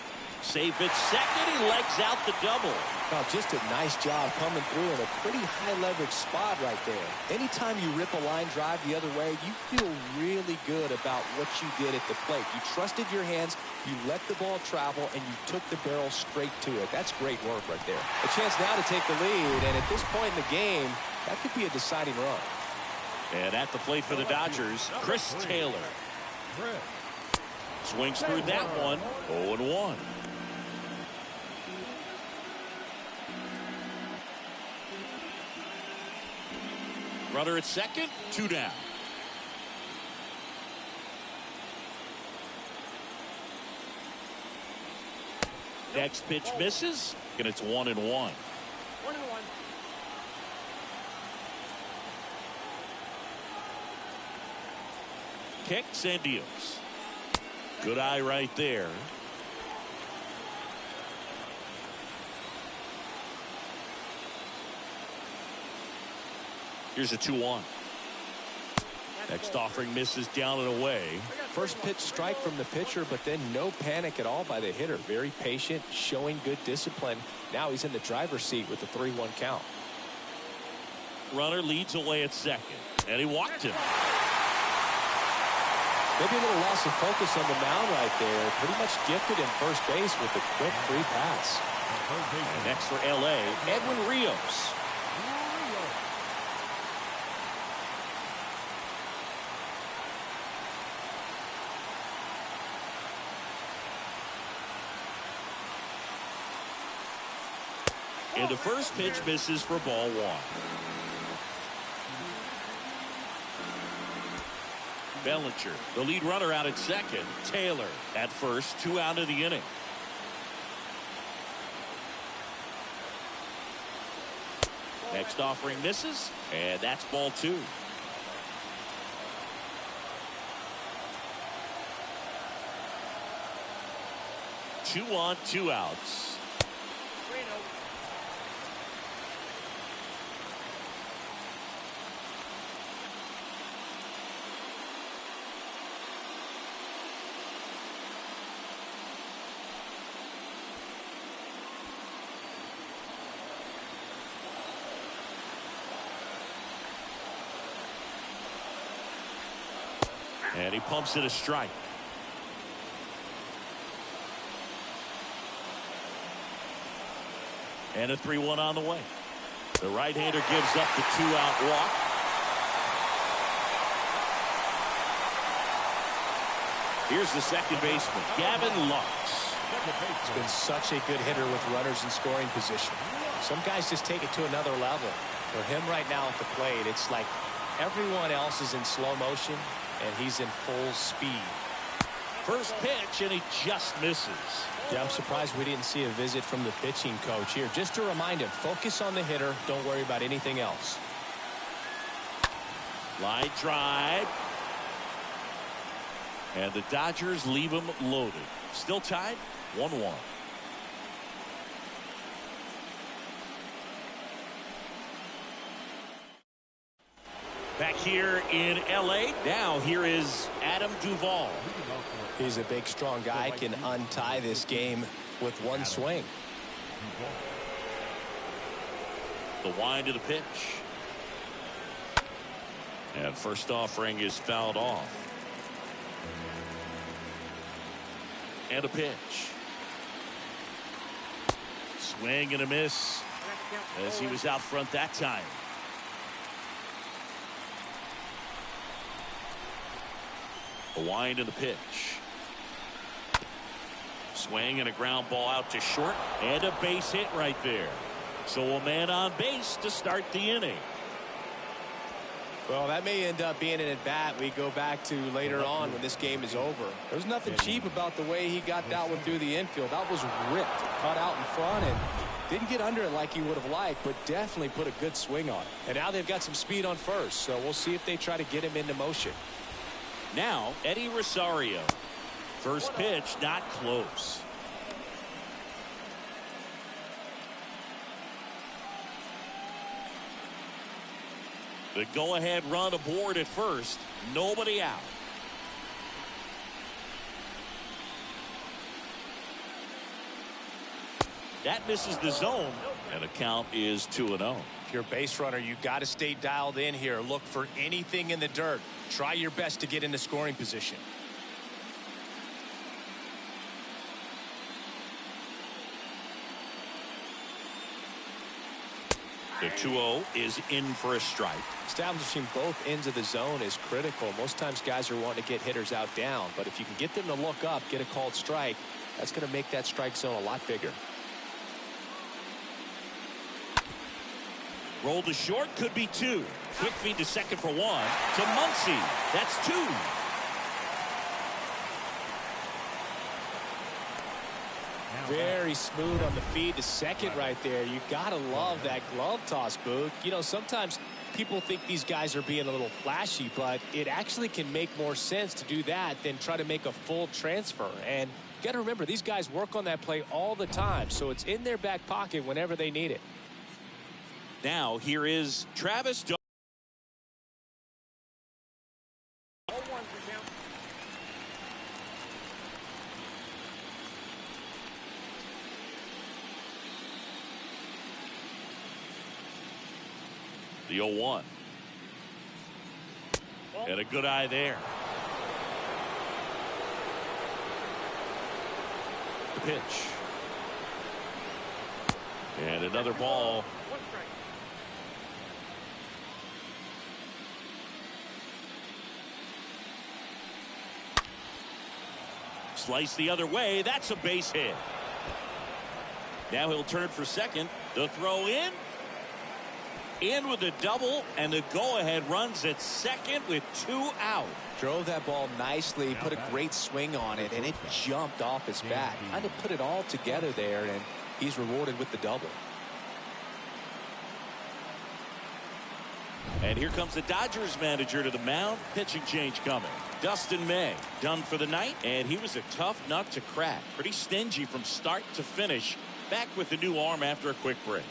Safe at second. He legs out the double. Well, just a nice job coming through in a pretty high leverage spot right there. Anytime you rip a line drive the other way, you feel really good about what you did at the plate. You trusted your hands, you let the ball travel, and you took the barrel straight to it. That's great work right there. A chance now to take the lead, and at this point in the game, that could be a deciding run. And at the plate for the Dodgers, Chris Taylor. Swings through that one. 0-1. Runner at second, 2 down. Next pitch misses, and it's 1-1. 1-1. Kicks and deals. Good eye right there. Here's a 2-1. Next offering misses down and away. First pitch strike from the pitcher, but then no panic at all by the hitter. Very patient, showing good discipline. Now he's in the driver's seat with the 3-1 count. Runner leads away at second, and he walked him. Maybe a little loss of focus on the mound right there. Pretty much gifted in first base with the quick free pass. And next for LA, Edwin Rios. And the first pitch misses for ball 1. Bellinger, the lead runner, out at second. Taylor at first, 2 out of the inning. Next offering misses, and that's ball 2. Two on, 2 outs. And he pumps it a strike. And a 3-1 on the way. The right-hander gives up the 2-out walk. Here's the second baseman, Gavin Lux. He's been such a good hitter with runners in scoring position. Some guys just take it to another level. For him right now at the plate, it's like everyone else is in slow motion, and he's in full speed. First pitch, and he just misses. Yeah, I'm surprised we didn't see a visit from the pitching coach here. Just to remind him, focus on the hitter. Don't worry about anything else. Line drive. And the Dodgers leave him loaded. Still tied, 1-1. Back here in LA, now here is Adam Duvall. He's a big, strong guy, can untie this game with one swing. The wind of the pitch. And first offering is fouled off. And a pitch. Swing and a miss as he was out front that time. The wind of the pitch. Swing and a ground ball out to short, and a base hit right there. So a man on base to start the inning. Well, that may end up being an at-bat we go back to later on when this game is over. There's nothing cheap about the way he got that one through the infield. That was ripped, cut out in front, and didn't get under it like he would have liked, but definitely put a good swing on it. And now they've got some speed on first, so we'll see if they try to get him into motion. Now, Eddie Rosario. First pitch, not close. The go-ahead run aboard at first. Nobody out. That misses the zone, and the count is 2-0. If you're a base runner, you got to stay dialed in here. Look for anything in the dirt. Try your best to get into scoring position. The 2-0 is in for a strike. Establishing both ends of the zone is critical. Most times guys are wanting to get hitters out down, but if you can get them to look up, get a called strike, that's going to make that strike zone a lot bigger. Roll to short, could be 2. Quick feed to second for 1. To Muncy. That's 2. Very smooth on the feed to second right there. You got to love that glove toss, Boog. You know, sometimes people think these guys are being a little flashy, but it actually can make more sense to do that than try to make a full transfer. And you got to remember, these guys work on that play all the time, so it's in their back pocket whenever they need it. Now here is Travis. The 0-1. And a good eye there. The pitch. And another ball. Slice the other way. That's a base hit. Now he'll turn for second. The throw in with a double, and the go-ahead runs at second with 2 out. Drove that ball nicely, put a great swing on it, and it jumped off his bat. Kind of put it all together there, and he's rewarded with the double. And here comes the Dodgers manager to the mound. Pitching change coming. Dustin May done for the night, and he was a tough nut to crack. Pretty stingy from start to finish. Back with the new arm after a quick break.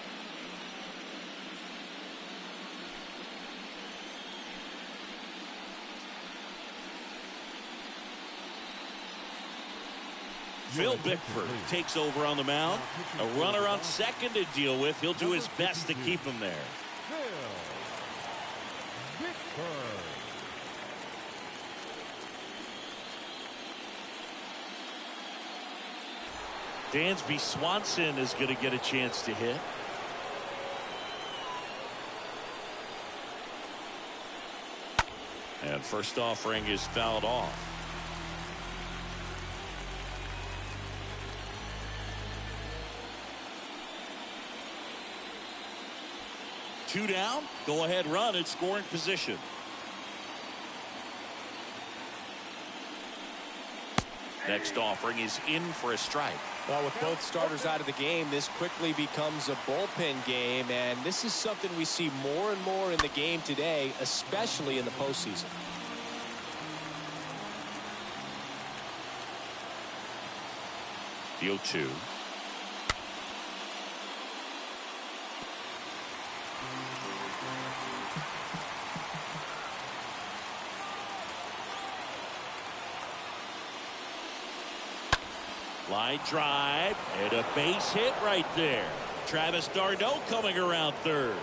Phil Bickford takes over on the mound. A runner on second to deal with. He'll do his best to keep him there. Dansby Swanson is going to get a chance to hit. And first offering is fouled off. Two down. Go ahead run in scoring position. Next offering is in for a strike. Well, with both starters out of the game, this quickly becomes a bullpen game, and this is something we see more and more in the game today, especially in the postseason. The 0-2. Line drive and a base hit right there. Travis d'Arnaud coming around third.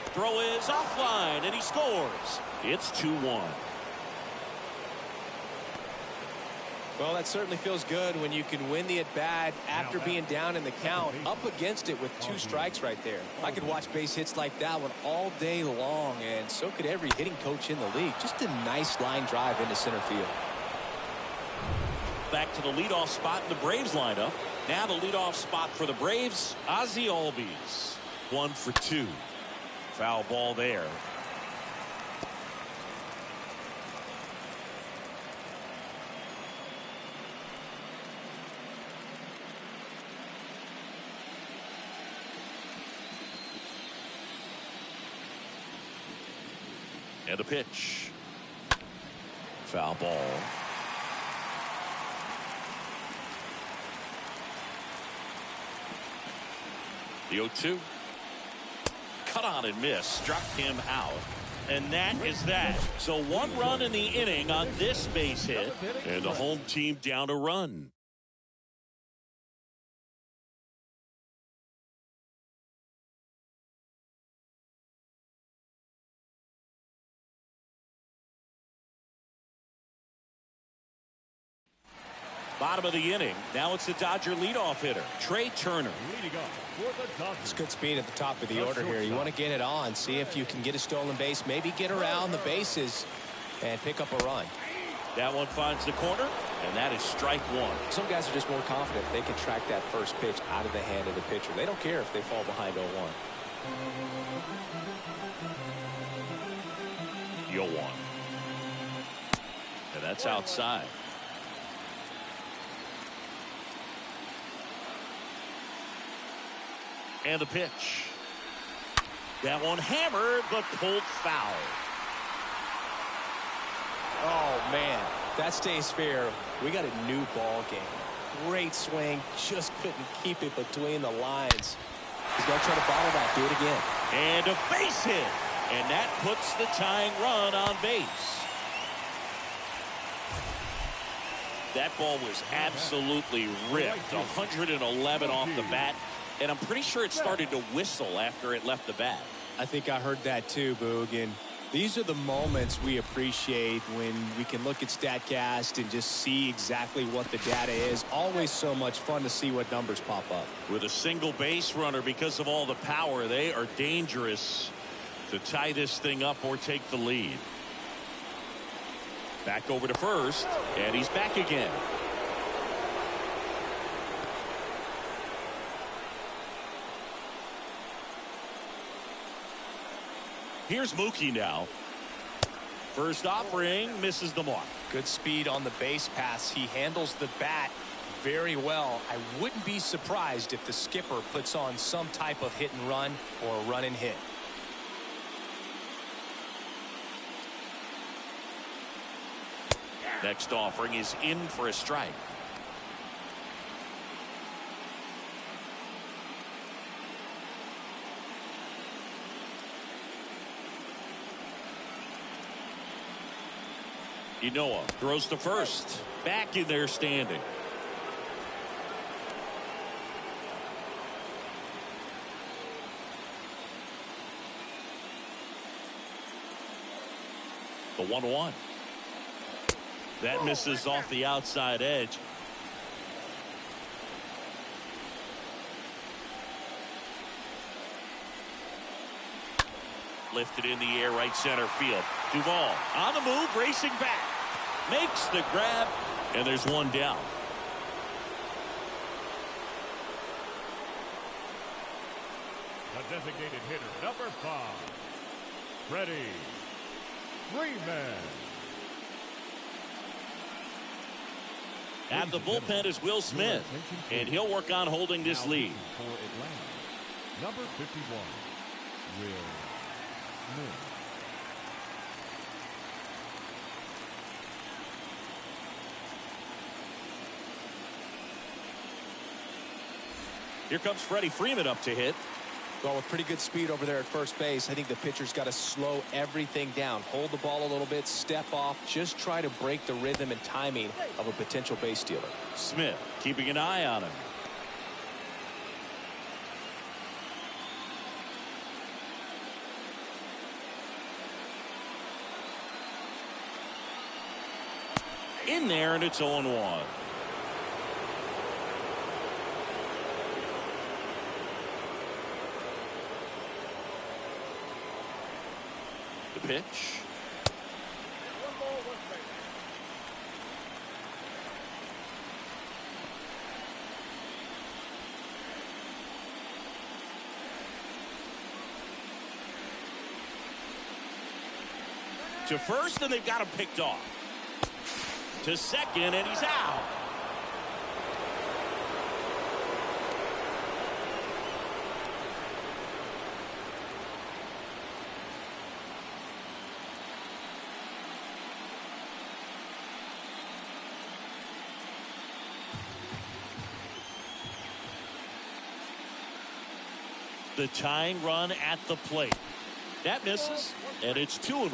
Throw is offline and he scores. It's 2-1. Well, that certainly feels good when you can win the at-bat after being down in the count, up against it with 2 strikes right there. I could watch base hits like that one all day long, and so could every hitting coach in the league. Just a nice line drive into center field. Back to the leadoff spot in the Braves lineup. Now the leadoff spot for the Braves, Ozzie Albies. 1 for 2. Foul ball there. And a pitch. Foul ball. The 0-2. Cut on and miss. Struck him out. And that is that. So 1 run in the inning on this base hit. And the home team down a run. Bottom of the inning. Now it's the Dodger leadoff hitter, Trey Turner. It's good speed at the top of the order here. You want to get it on, see if you can get a stolen base, maybe get around the bases and pick up a run. That one finds the corner, and that is strike 1. Some guys are just more confident they can track that first pitch out of the hand of the pitcher. They don't care if they fall behind 0-1. The 0-1. And that's outside. And the pitch. That one hammered, but pulled foul. Oh, man, that stays fair. We got a new ball game. Great swing, just couldn't keep it between the lines. He's going to try to bottle that. Do it again. And a base hit. And that puts the tying run on base. That ball was absolutely ripped. 111 off the bat. And I'm pretty sure it started to whistle after it left the bat. I think I heard that too, Boog. And these are the moments we appreciate when we can look at StatCast and just see exactly what the data is. Always so much fun to see what numbers pop up. With a single base runner, because of all the power, they are dangerous to tie this thing up or take the lead. Back over to first, and he's back again. Here's Mookie now. First offering, misses the mark. Good speed on the base pass. He handles the bat very well. I wouldn't be surprised if the skipper puts on some type of hit and run or a run and hit. Next offering is in for a strike. Inoa throws to first. Back in there standing. The 1-1. That misses off the outside edge. Lifted in the air, right center field. Duvall on the move, racing back. Makes the grab, and there's one down. The designated hitter, number 5, Freddie Freeman. At the bullpen is Will Smith, and he'll work on holding this lead. For Atlanta, number 51, Will Smith. Here comes Freddie Freeman up to hit. Well, with pretty good speed over there at first base, I think the pitcher's got to slow everything down. Hold the ball a little bit, step off, just try to break the rhythm and timing of a potential base stealer. Smith keeping an eye on him. In there, and it's 0-1. The pitch. One ball, one strike. To first, and they've got him picked off. To second, and he's out. The tying run at the plate. That misses, and it's 2-1.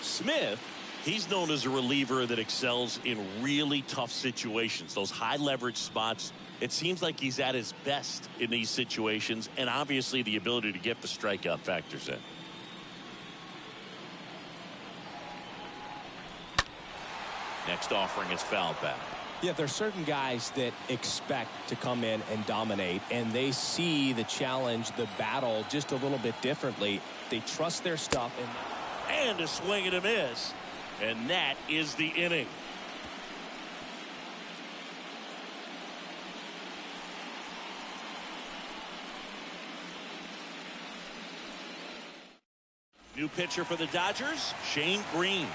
Smith, he's known as a reliever that excels in really tough situations. Those high leverage spots, it seems like he's at his best in these situations, and obviously the ability to get the strikeout factors in. Next offering is fouled back. Yeah, there's certain guys that expect to come in and dominate, and they see the challenge, the battle just a little bit differently. They trust their stuff. And a swing and a miss. And that is the inning. New pitcher for the Dodgers, Shane Green.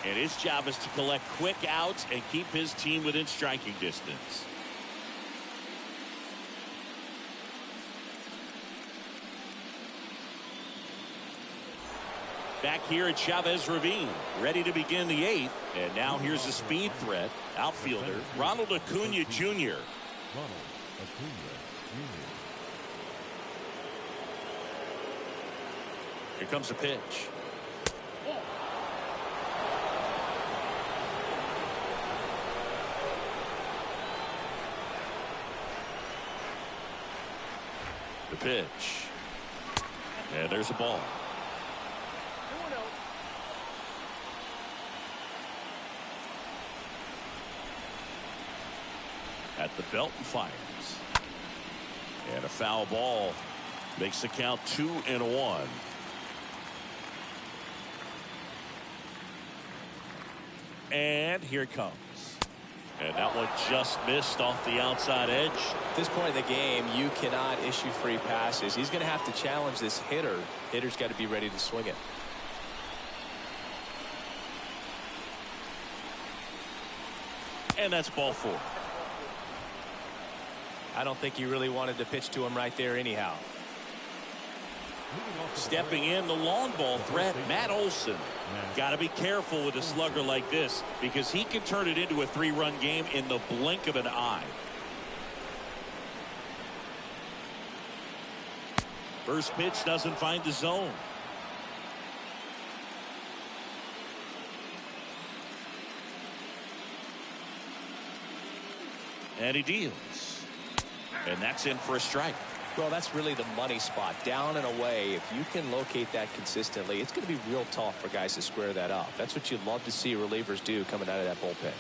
And his job is to collect quick outs and keep his team within striking distance. Back here at Chavez Ravine, ready to begin the 8th. And now here's a speed threat. Outfielder Ronald Acuna Jr. Ronald Acuna Jr. Here comes a pitch. The pitch. And there's a ball. At the belt and fires. And a foul ball makes the count 2-1. And here it comes. And that one just missed off the outside edge. At this point in the game, you cannot issue free passes. He's going to have to challenge this hitter. Hitter's got to be ready to swing it. And that's ball 4. I don't think he really wanted to pitch to him right there anyhow. Stepping in, the long ball threat, Matt Olson. Got to be careful with a slugger like this because he can turn it into a 3-run game in the blink of an eye. First pitch doesn't find the zone. And he deals. And that's in for a strike. Well, that's really the money spot. Down and away, if you can locate that consistently, it's going to be real tough for guys to square that up. That's what you'd love to see relievers do coming out of that bullpen.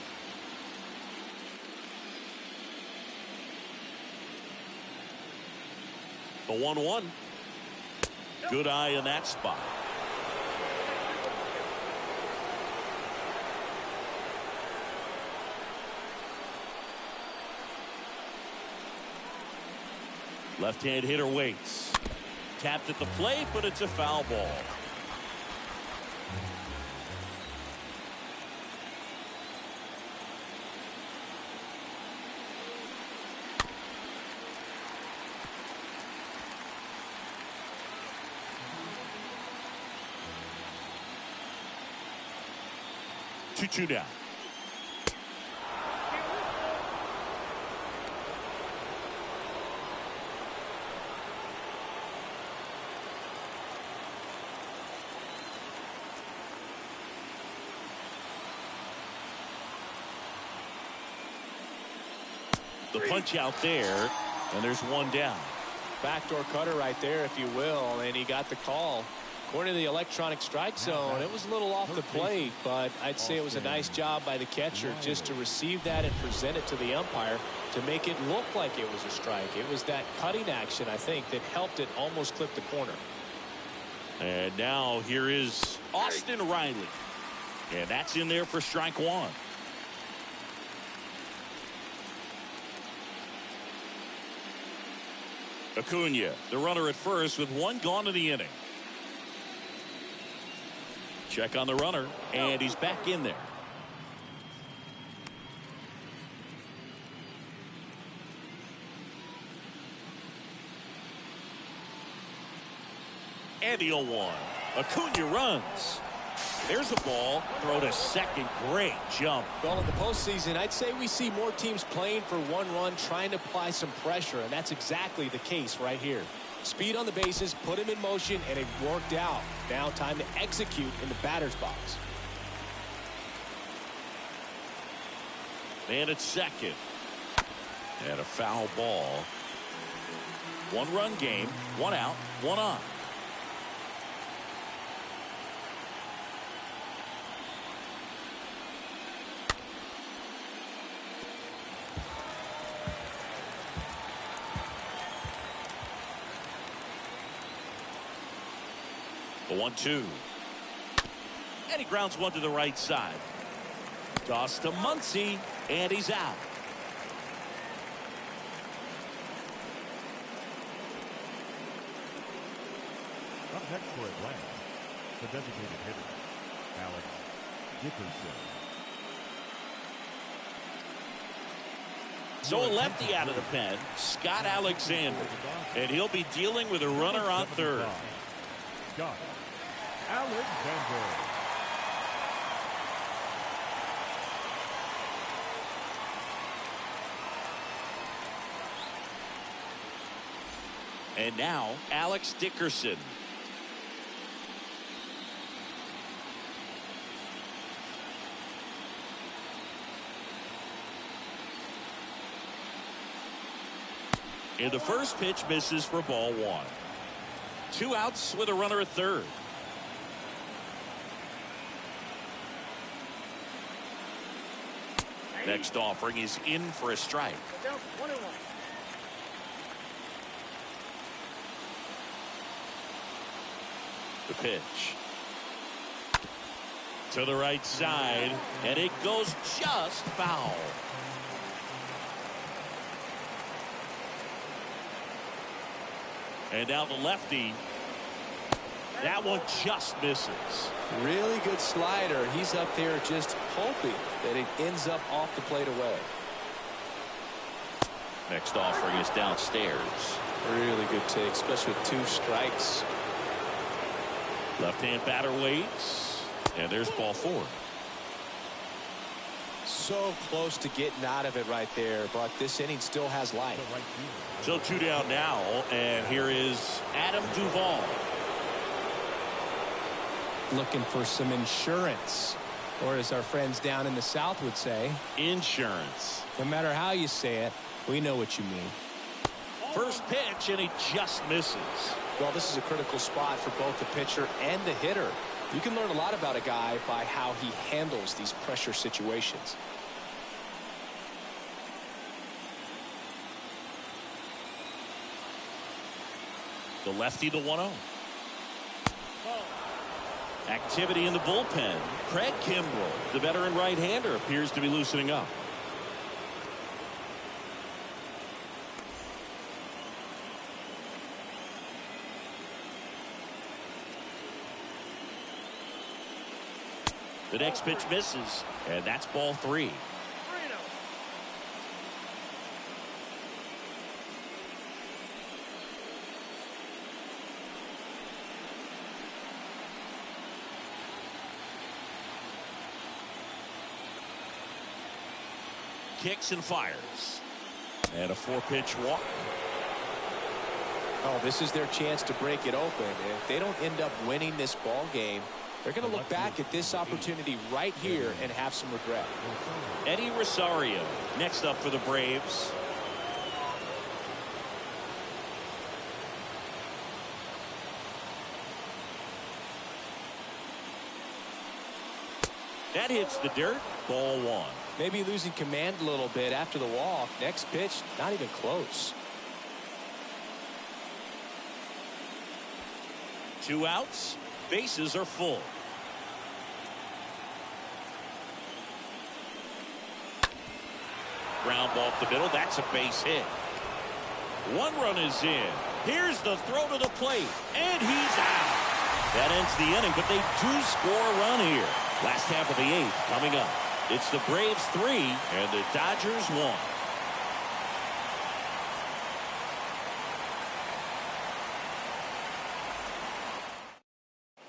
The 1-1. Good eye in that spot. Left-hand hitter waits. Tapped at the plate, but it's a foul ball. Two down. The punch out there, and there's one down. Backdoor cutter right there, if you will, and he got the call. According to the electronic strike zone, it was a little off the plate, but I'd say it was a nice job by the catcher just to receive that and present it to the umpire to make it look like it was a strike. It was that cutting action, I think, that helped it almost clip the corner. And now here is Austin Riley. And that's in there for strike 1. Acuna, the runner at first with one gone in the inning. Check on the runner, and he's back in there. And the 0-1. Acuna runs. There's a ball. Throw to second. Great jump. Well, in the postseason, I'd say we see more teams playing for one run, trying to apply some pressure, and that's exactly the case right here. Speed on the bases, put him in motion, and it worked out. Now time to execute in the batter's box. And it's second. And a foul ball. 1-run game, 1 out, 1 on. The 1-2. And he grounds one to the right side. Toss to Muncy, and he's out. Up next for Atlanta, the designated hitter, Alex Dickerson. So a lefty out of the pen, Scott Alexander. And he'll be dealing with a runner on third. Scott Alexander. And now, Alex Dickerson. And the first pitch misses for ball one. 2 outs with a runner at third. Next offering is in for a strike. Down 21. The pitch. To the right side, and it goes just foul. And now the lefty. That one just misses. Really good slider. He's up there just hoping that it ends up off the plate away. Next offering is downstairs. Really good take, especially with 2 strikes. Left-hand batter waits. And there's ball 4. So close to getting out of it right there, but this inning still has life. So 2 down now, and here is Adam Duvall. Looking for some insurance, or as our friends down in the South would say, Insurance. no matter how you say it, we know what you mean. First pitch, and he just misses. Well, this is a critical spot for both the pitcher and the hitter. You can learn a lot about a guy by how he handles these pressure situations. The lefty, the 1-0. Activity in the bullpen. Craig Kimbrell, the veteran right-hander, appears to be loosening up. The next pitch misses, and that's ball 3. Kicks and fires. And a 4-pitch walk. Oh, this is their chance to break it open. If they don't end up winning this ball game, they're going to look back at this opportunity right here and have some regret. Eddie Rosario next up for the Braves. That hits the dirt. Ball 1. Maybe losing command a little bit after the walk. Next pitch, not even close. 2 outs. Bases are full. Ground ball up the middle. That's a base hit. 1 run is in. Here's the throw to the plate. And he's out. That ends the inning, but they do score a run here. Last half of the 8th coming up. It's the Braves 3 and the Dodgers 1.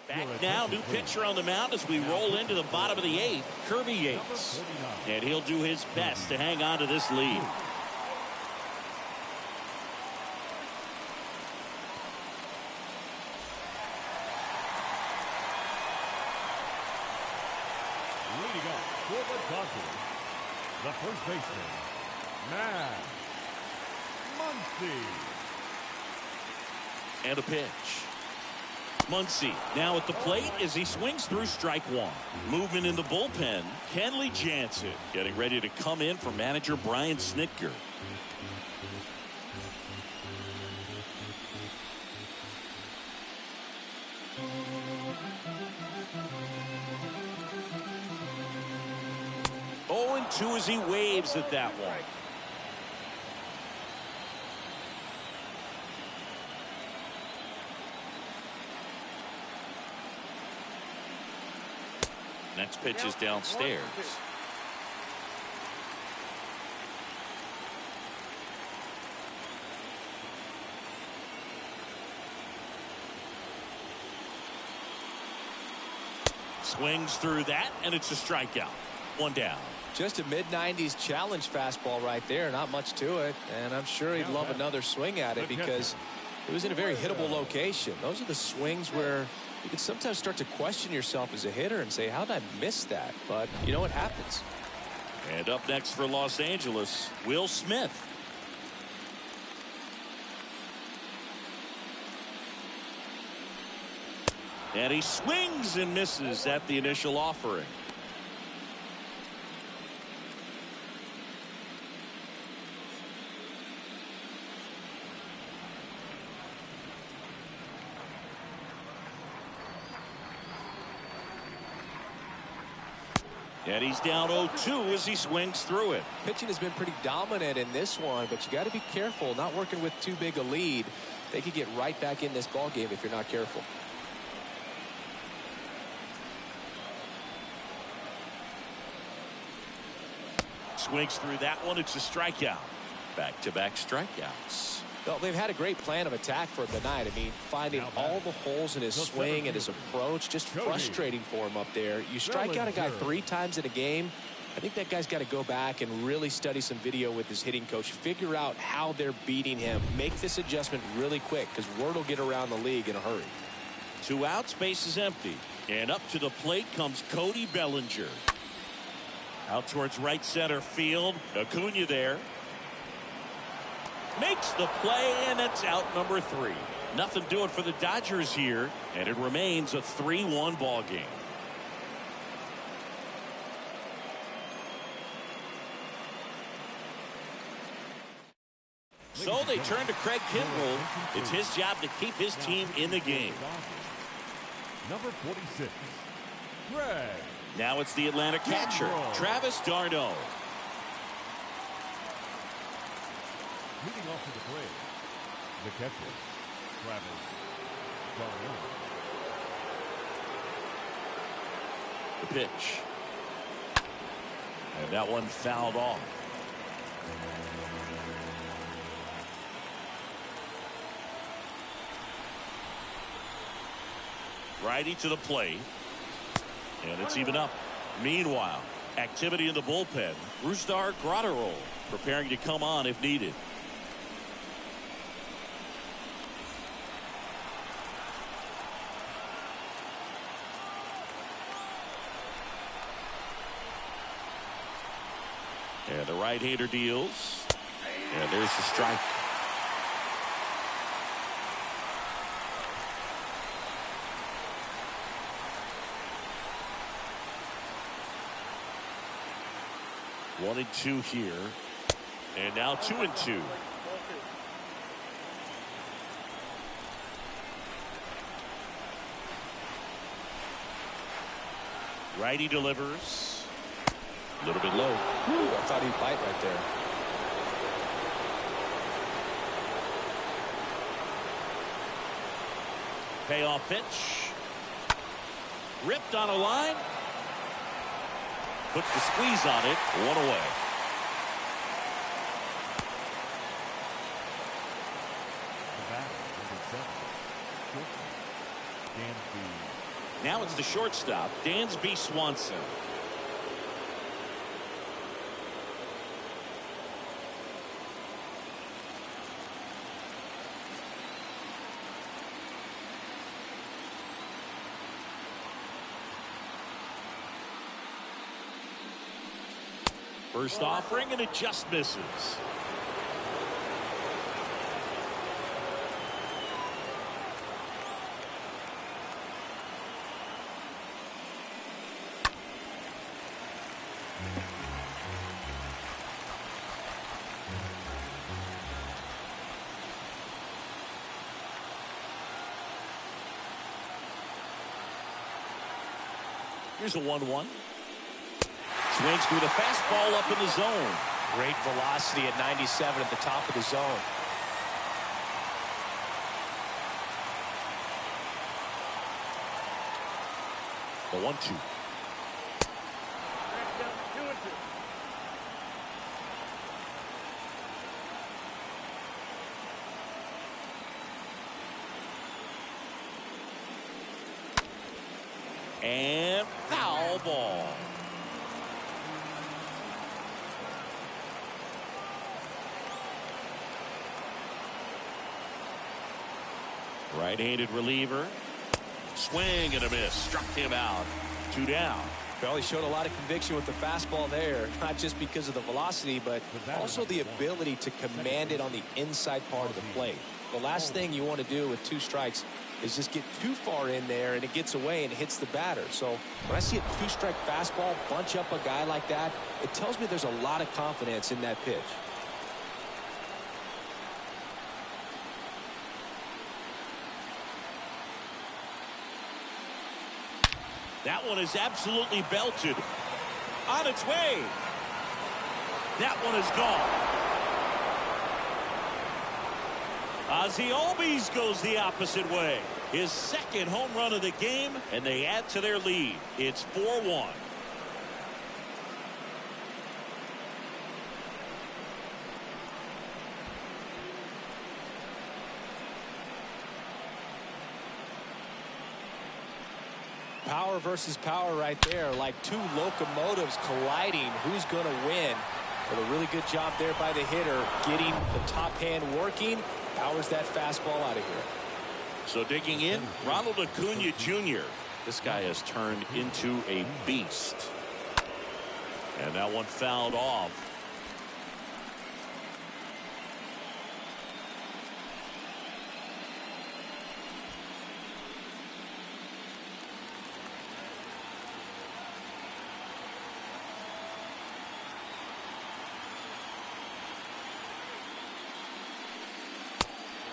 Back now, new pitcher on the mound as we roll into the bottom of the 8th, Kirby Yates. And he'll do his best to hang on to this lead. Leading up for the Dodgers, the first baseman, Matt Muncy. And a pitch. Muncy now at the plate as he swings through strike 1. Movement in the bullpen. Kenley Jansen getting ready to come in for manager Brian Snitker. Oh, 0-2 as he waves at that one. Next pitch is downstairs. Swings through that, and it's a strikeout. One down. Just a mid-90s challenge fastball right there. Not much to it. And I'm sure he'd love another swing at it because it was in a very hittable location. Those are the swings where you can sometimes start to question yourself as a hitter and say, how did I miss that? But you know what happens. And up next for Los Angeles, Will Smith. And he swings and misses at the initial offering. And he's down 0-2 as he swings through it. Pitching has been pretty dominant in this one, but you got to be careful not working with too big a lead. They could get right back in this ball game if you're not careful. Swings through that one. It's a strikeout. Back-to-back strikeouts. Well, they've had a great plan of attack for him tonight. I mean, finding all the holes in his swing and his approach, just frustrating for him up there. You strike out a guy 3 times in a game, I think that guy's got to go back and really study some video with his hitting coach, figure out how they're beating him, make this adjustment really quick because word will get around the league in a hurry. 2 outs, base is empty. And up to the plate comes Cody Bellinger. Out towards right center field. Acuna there. Makes the play, and it's out number 3. Nothing doing for the Dodgers here, and it remains a 3-1 ball game. So they turn to Craig Kimbrell. It's his job to keep his team in the game. Number 46, Craig. Now it's the Atlanta catcher, Travis d'Arnaud. Leading off to the plate, the catcher, Travis d'Arnaud. The pitch. And that one fouled off. Righty to the plate. And it's even up. Meanwhile, activity in the bullpen. Rustar Graterol preparing to come on if needed. And the right-hander deals. And there's the strike. One and 2 here. And now 2 and 2. Righty delivers. A little bit low. Ooh, I thought he'd bite right there. Payoff pitch. Ripped on a line. Puts the squeeze on it. 1 away. Now it's the shortstop, Dansby Swanson. First offering, and it just misses. Here's a 1-1. Swings through the fastball up in the zone. Great velocity at 97 at the top of the zone. The 1-2. And ball. Right-handed reliever. Swing and a miss. Struck him out. 2 down. Well, he showed a lot of conviction with the fastball there, not just because of the velocity, but also the ability to command it on the inside part of the plate. The last thing you want to do with 2 strikes is just get too far in there and it gets away and hits the batter. So when I see a 2-strike fastball bunch up a guy like that, it tells me there's a lot of confidence in that pitch. That one is absolutely belted. On its way. That one is gone. Ozzie Albies goes the opposite way. His second home run of the game, and they add to their lead. It's 4-1. Power versus power right there, like 2 locomotives colliding. Who's going to win? But a really good job there by the hitter, getting the top hand working. Powers that fastball out of here. So digging in, Ronald Acuna Jr. This guy has turned into a beast. And that one fouled off.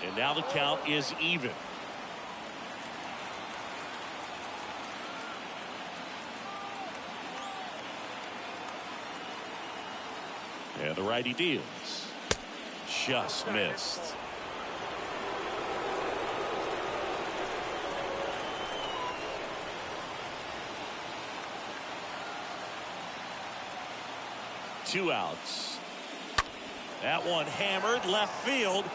And now the count is even. And the righty deals. Just missed. Two outs. That one hammered left field.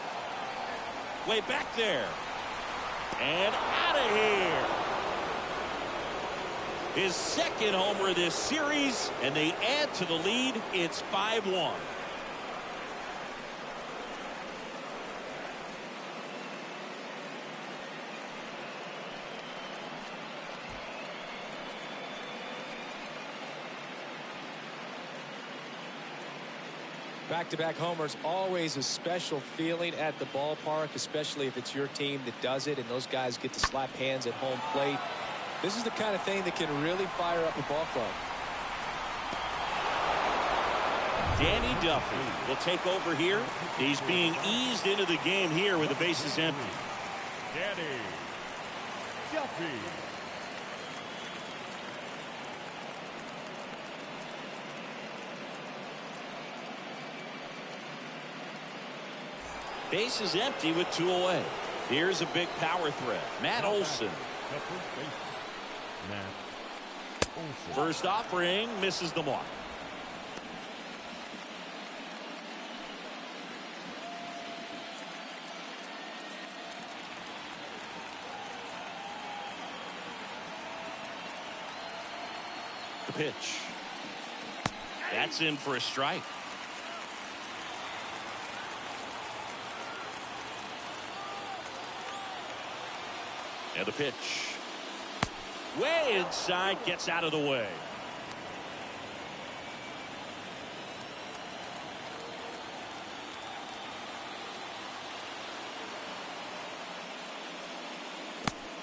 Way back there. And out of here. His second homer this series, and they add to the lead. It's 5-1. Back-to-back homers, always a special feeling at the ballpark, especially if it's your team that does it and those guys get to slap hands at home plate. This is the kind of thing that can really fire up a ball club. Danny Duffy will take over here. He's being eased into the game here with the bases empty. Danny Duffy. Base is empty with 2 away. Here's a big power threat. Matt Olson. First offering misses the mark. The pitch. That's in for a strike. And the pitch. Way inside, gets out of the way.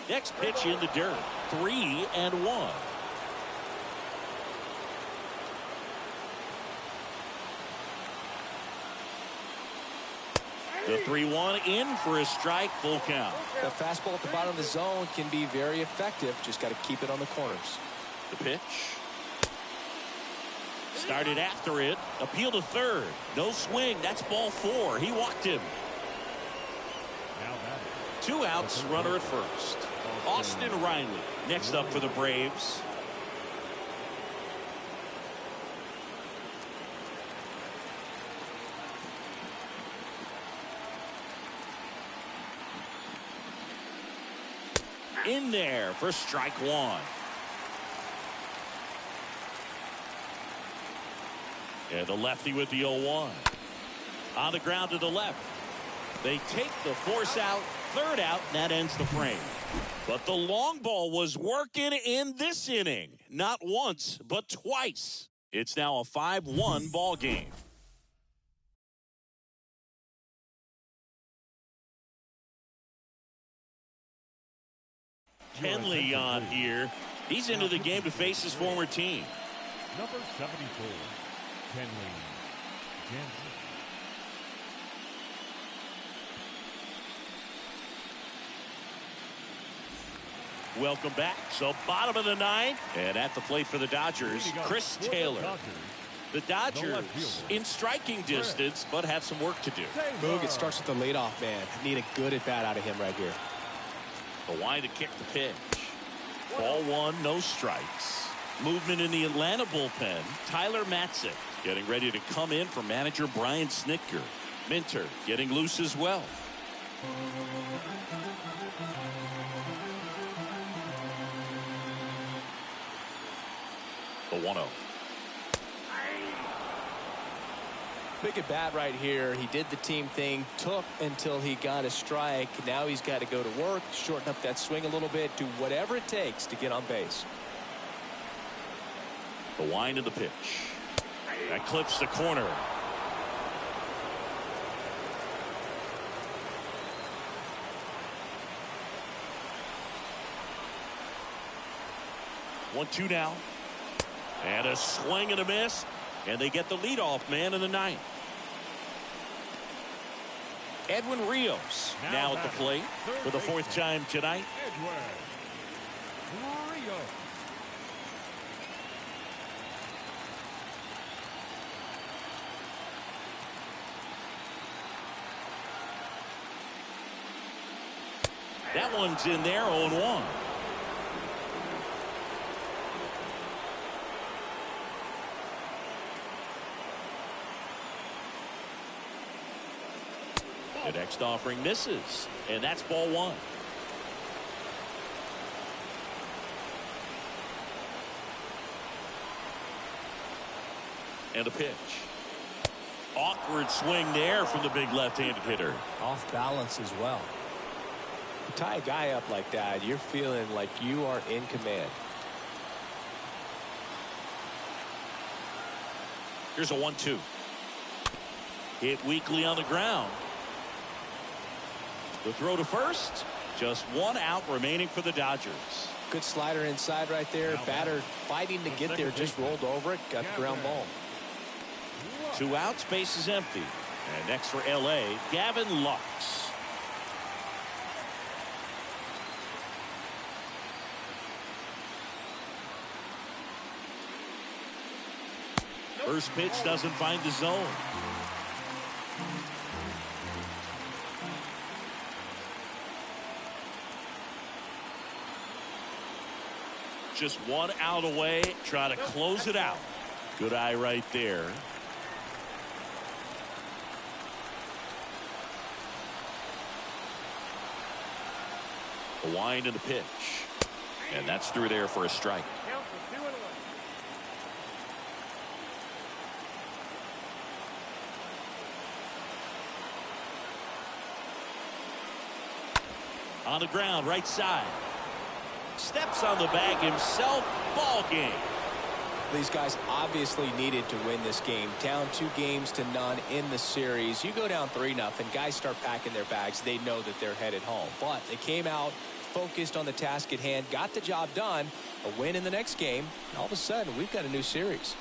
Next pitch in the dirt. 3-1. The 3-1 in for a strike, full count. The fastball at the bottom of the zone can be very effective. Just got to keep it on the corners. The pitch. Started after it. Appeal to third. No swing. That's ball 4. He walked him. 2 outs, runner at first. Austin Riley next up for the Braves. In there for strike 1. And the lefty with the 0-1. On the ground to the left. They take the force out, third out, and that ends the frame. But the long ball was working in this inning. Not once, but twice. It's now a 5-1 ball game. Kenley on here. He's into the game to face his former team. Number 74, Kenley Jansen. Welcome back. So bottom of the ninth. And at the plate for the Dodgers, Chris Taylor. The Dodgers in striking distance, but have some work to do. Boog, it starts with the leadoff man. Need a good at bat out of him right here. The line to kick the pitch. Ball one, no strikes. Movement in the Atlanta bullpen. Tyler Matzik getting ready to come in for manager Brian Snitker. Minter getting loose as well. The 1-0. Big at bat right here. He did the team thing, took until he got a strike. Now he's got to go to work, shorten up that swing a little bit, do whatever it takes to get on base. The wind of the pitch. That clips the corner. One-two now. And a swing and a miss. And they get the leadoff man in the ninth. Edwin Rios now at the plate for the fourth time tonight. Edwin Rios. That one's in there, 0-1. The next offering misses, and that's ball one. And a pitch. Awkward swing there from the big left-handed hitter. Off balance as well. You tie a guy up like that, you're feeling like you are in command. Here's a 1-2. Hit weakly on the ground. The throw to first. Just one out remaining for the Dodgers. Good slider inside right there. Batter fighting to get there, just rolled over it, got the ground ball. 2 outs, base is empty. And next for LA, Gavin Lux. First pitch doesn't find the zone. Just 1 out away. Try to close it out. Good eye right there. The wind and the pitch. And that's through there for a strike. Count for 2-1. On the ground, right side. Steps on the bag himself. Ball game. These guys obviously needed to win this game. Down 2-0 in the series. You go down 3-0, guys start packing their bags. They know that they're headed home. But they came out focused on the task at hand, got the job done. A win in the next game. And all of a sudden, we've got a new series.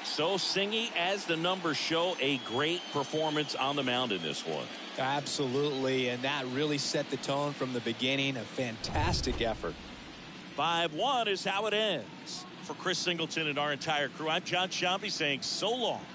So Singy, as the numbers show, a great performance on the mound in this one. Absolutely, and that really set the tone from the beginning. A fantastic effort. 5-1 is how it ends. For Chris Singleton and our entire crew, I'm John Sciambi saying so long.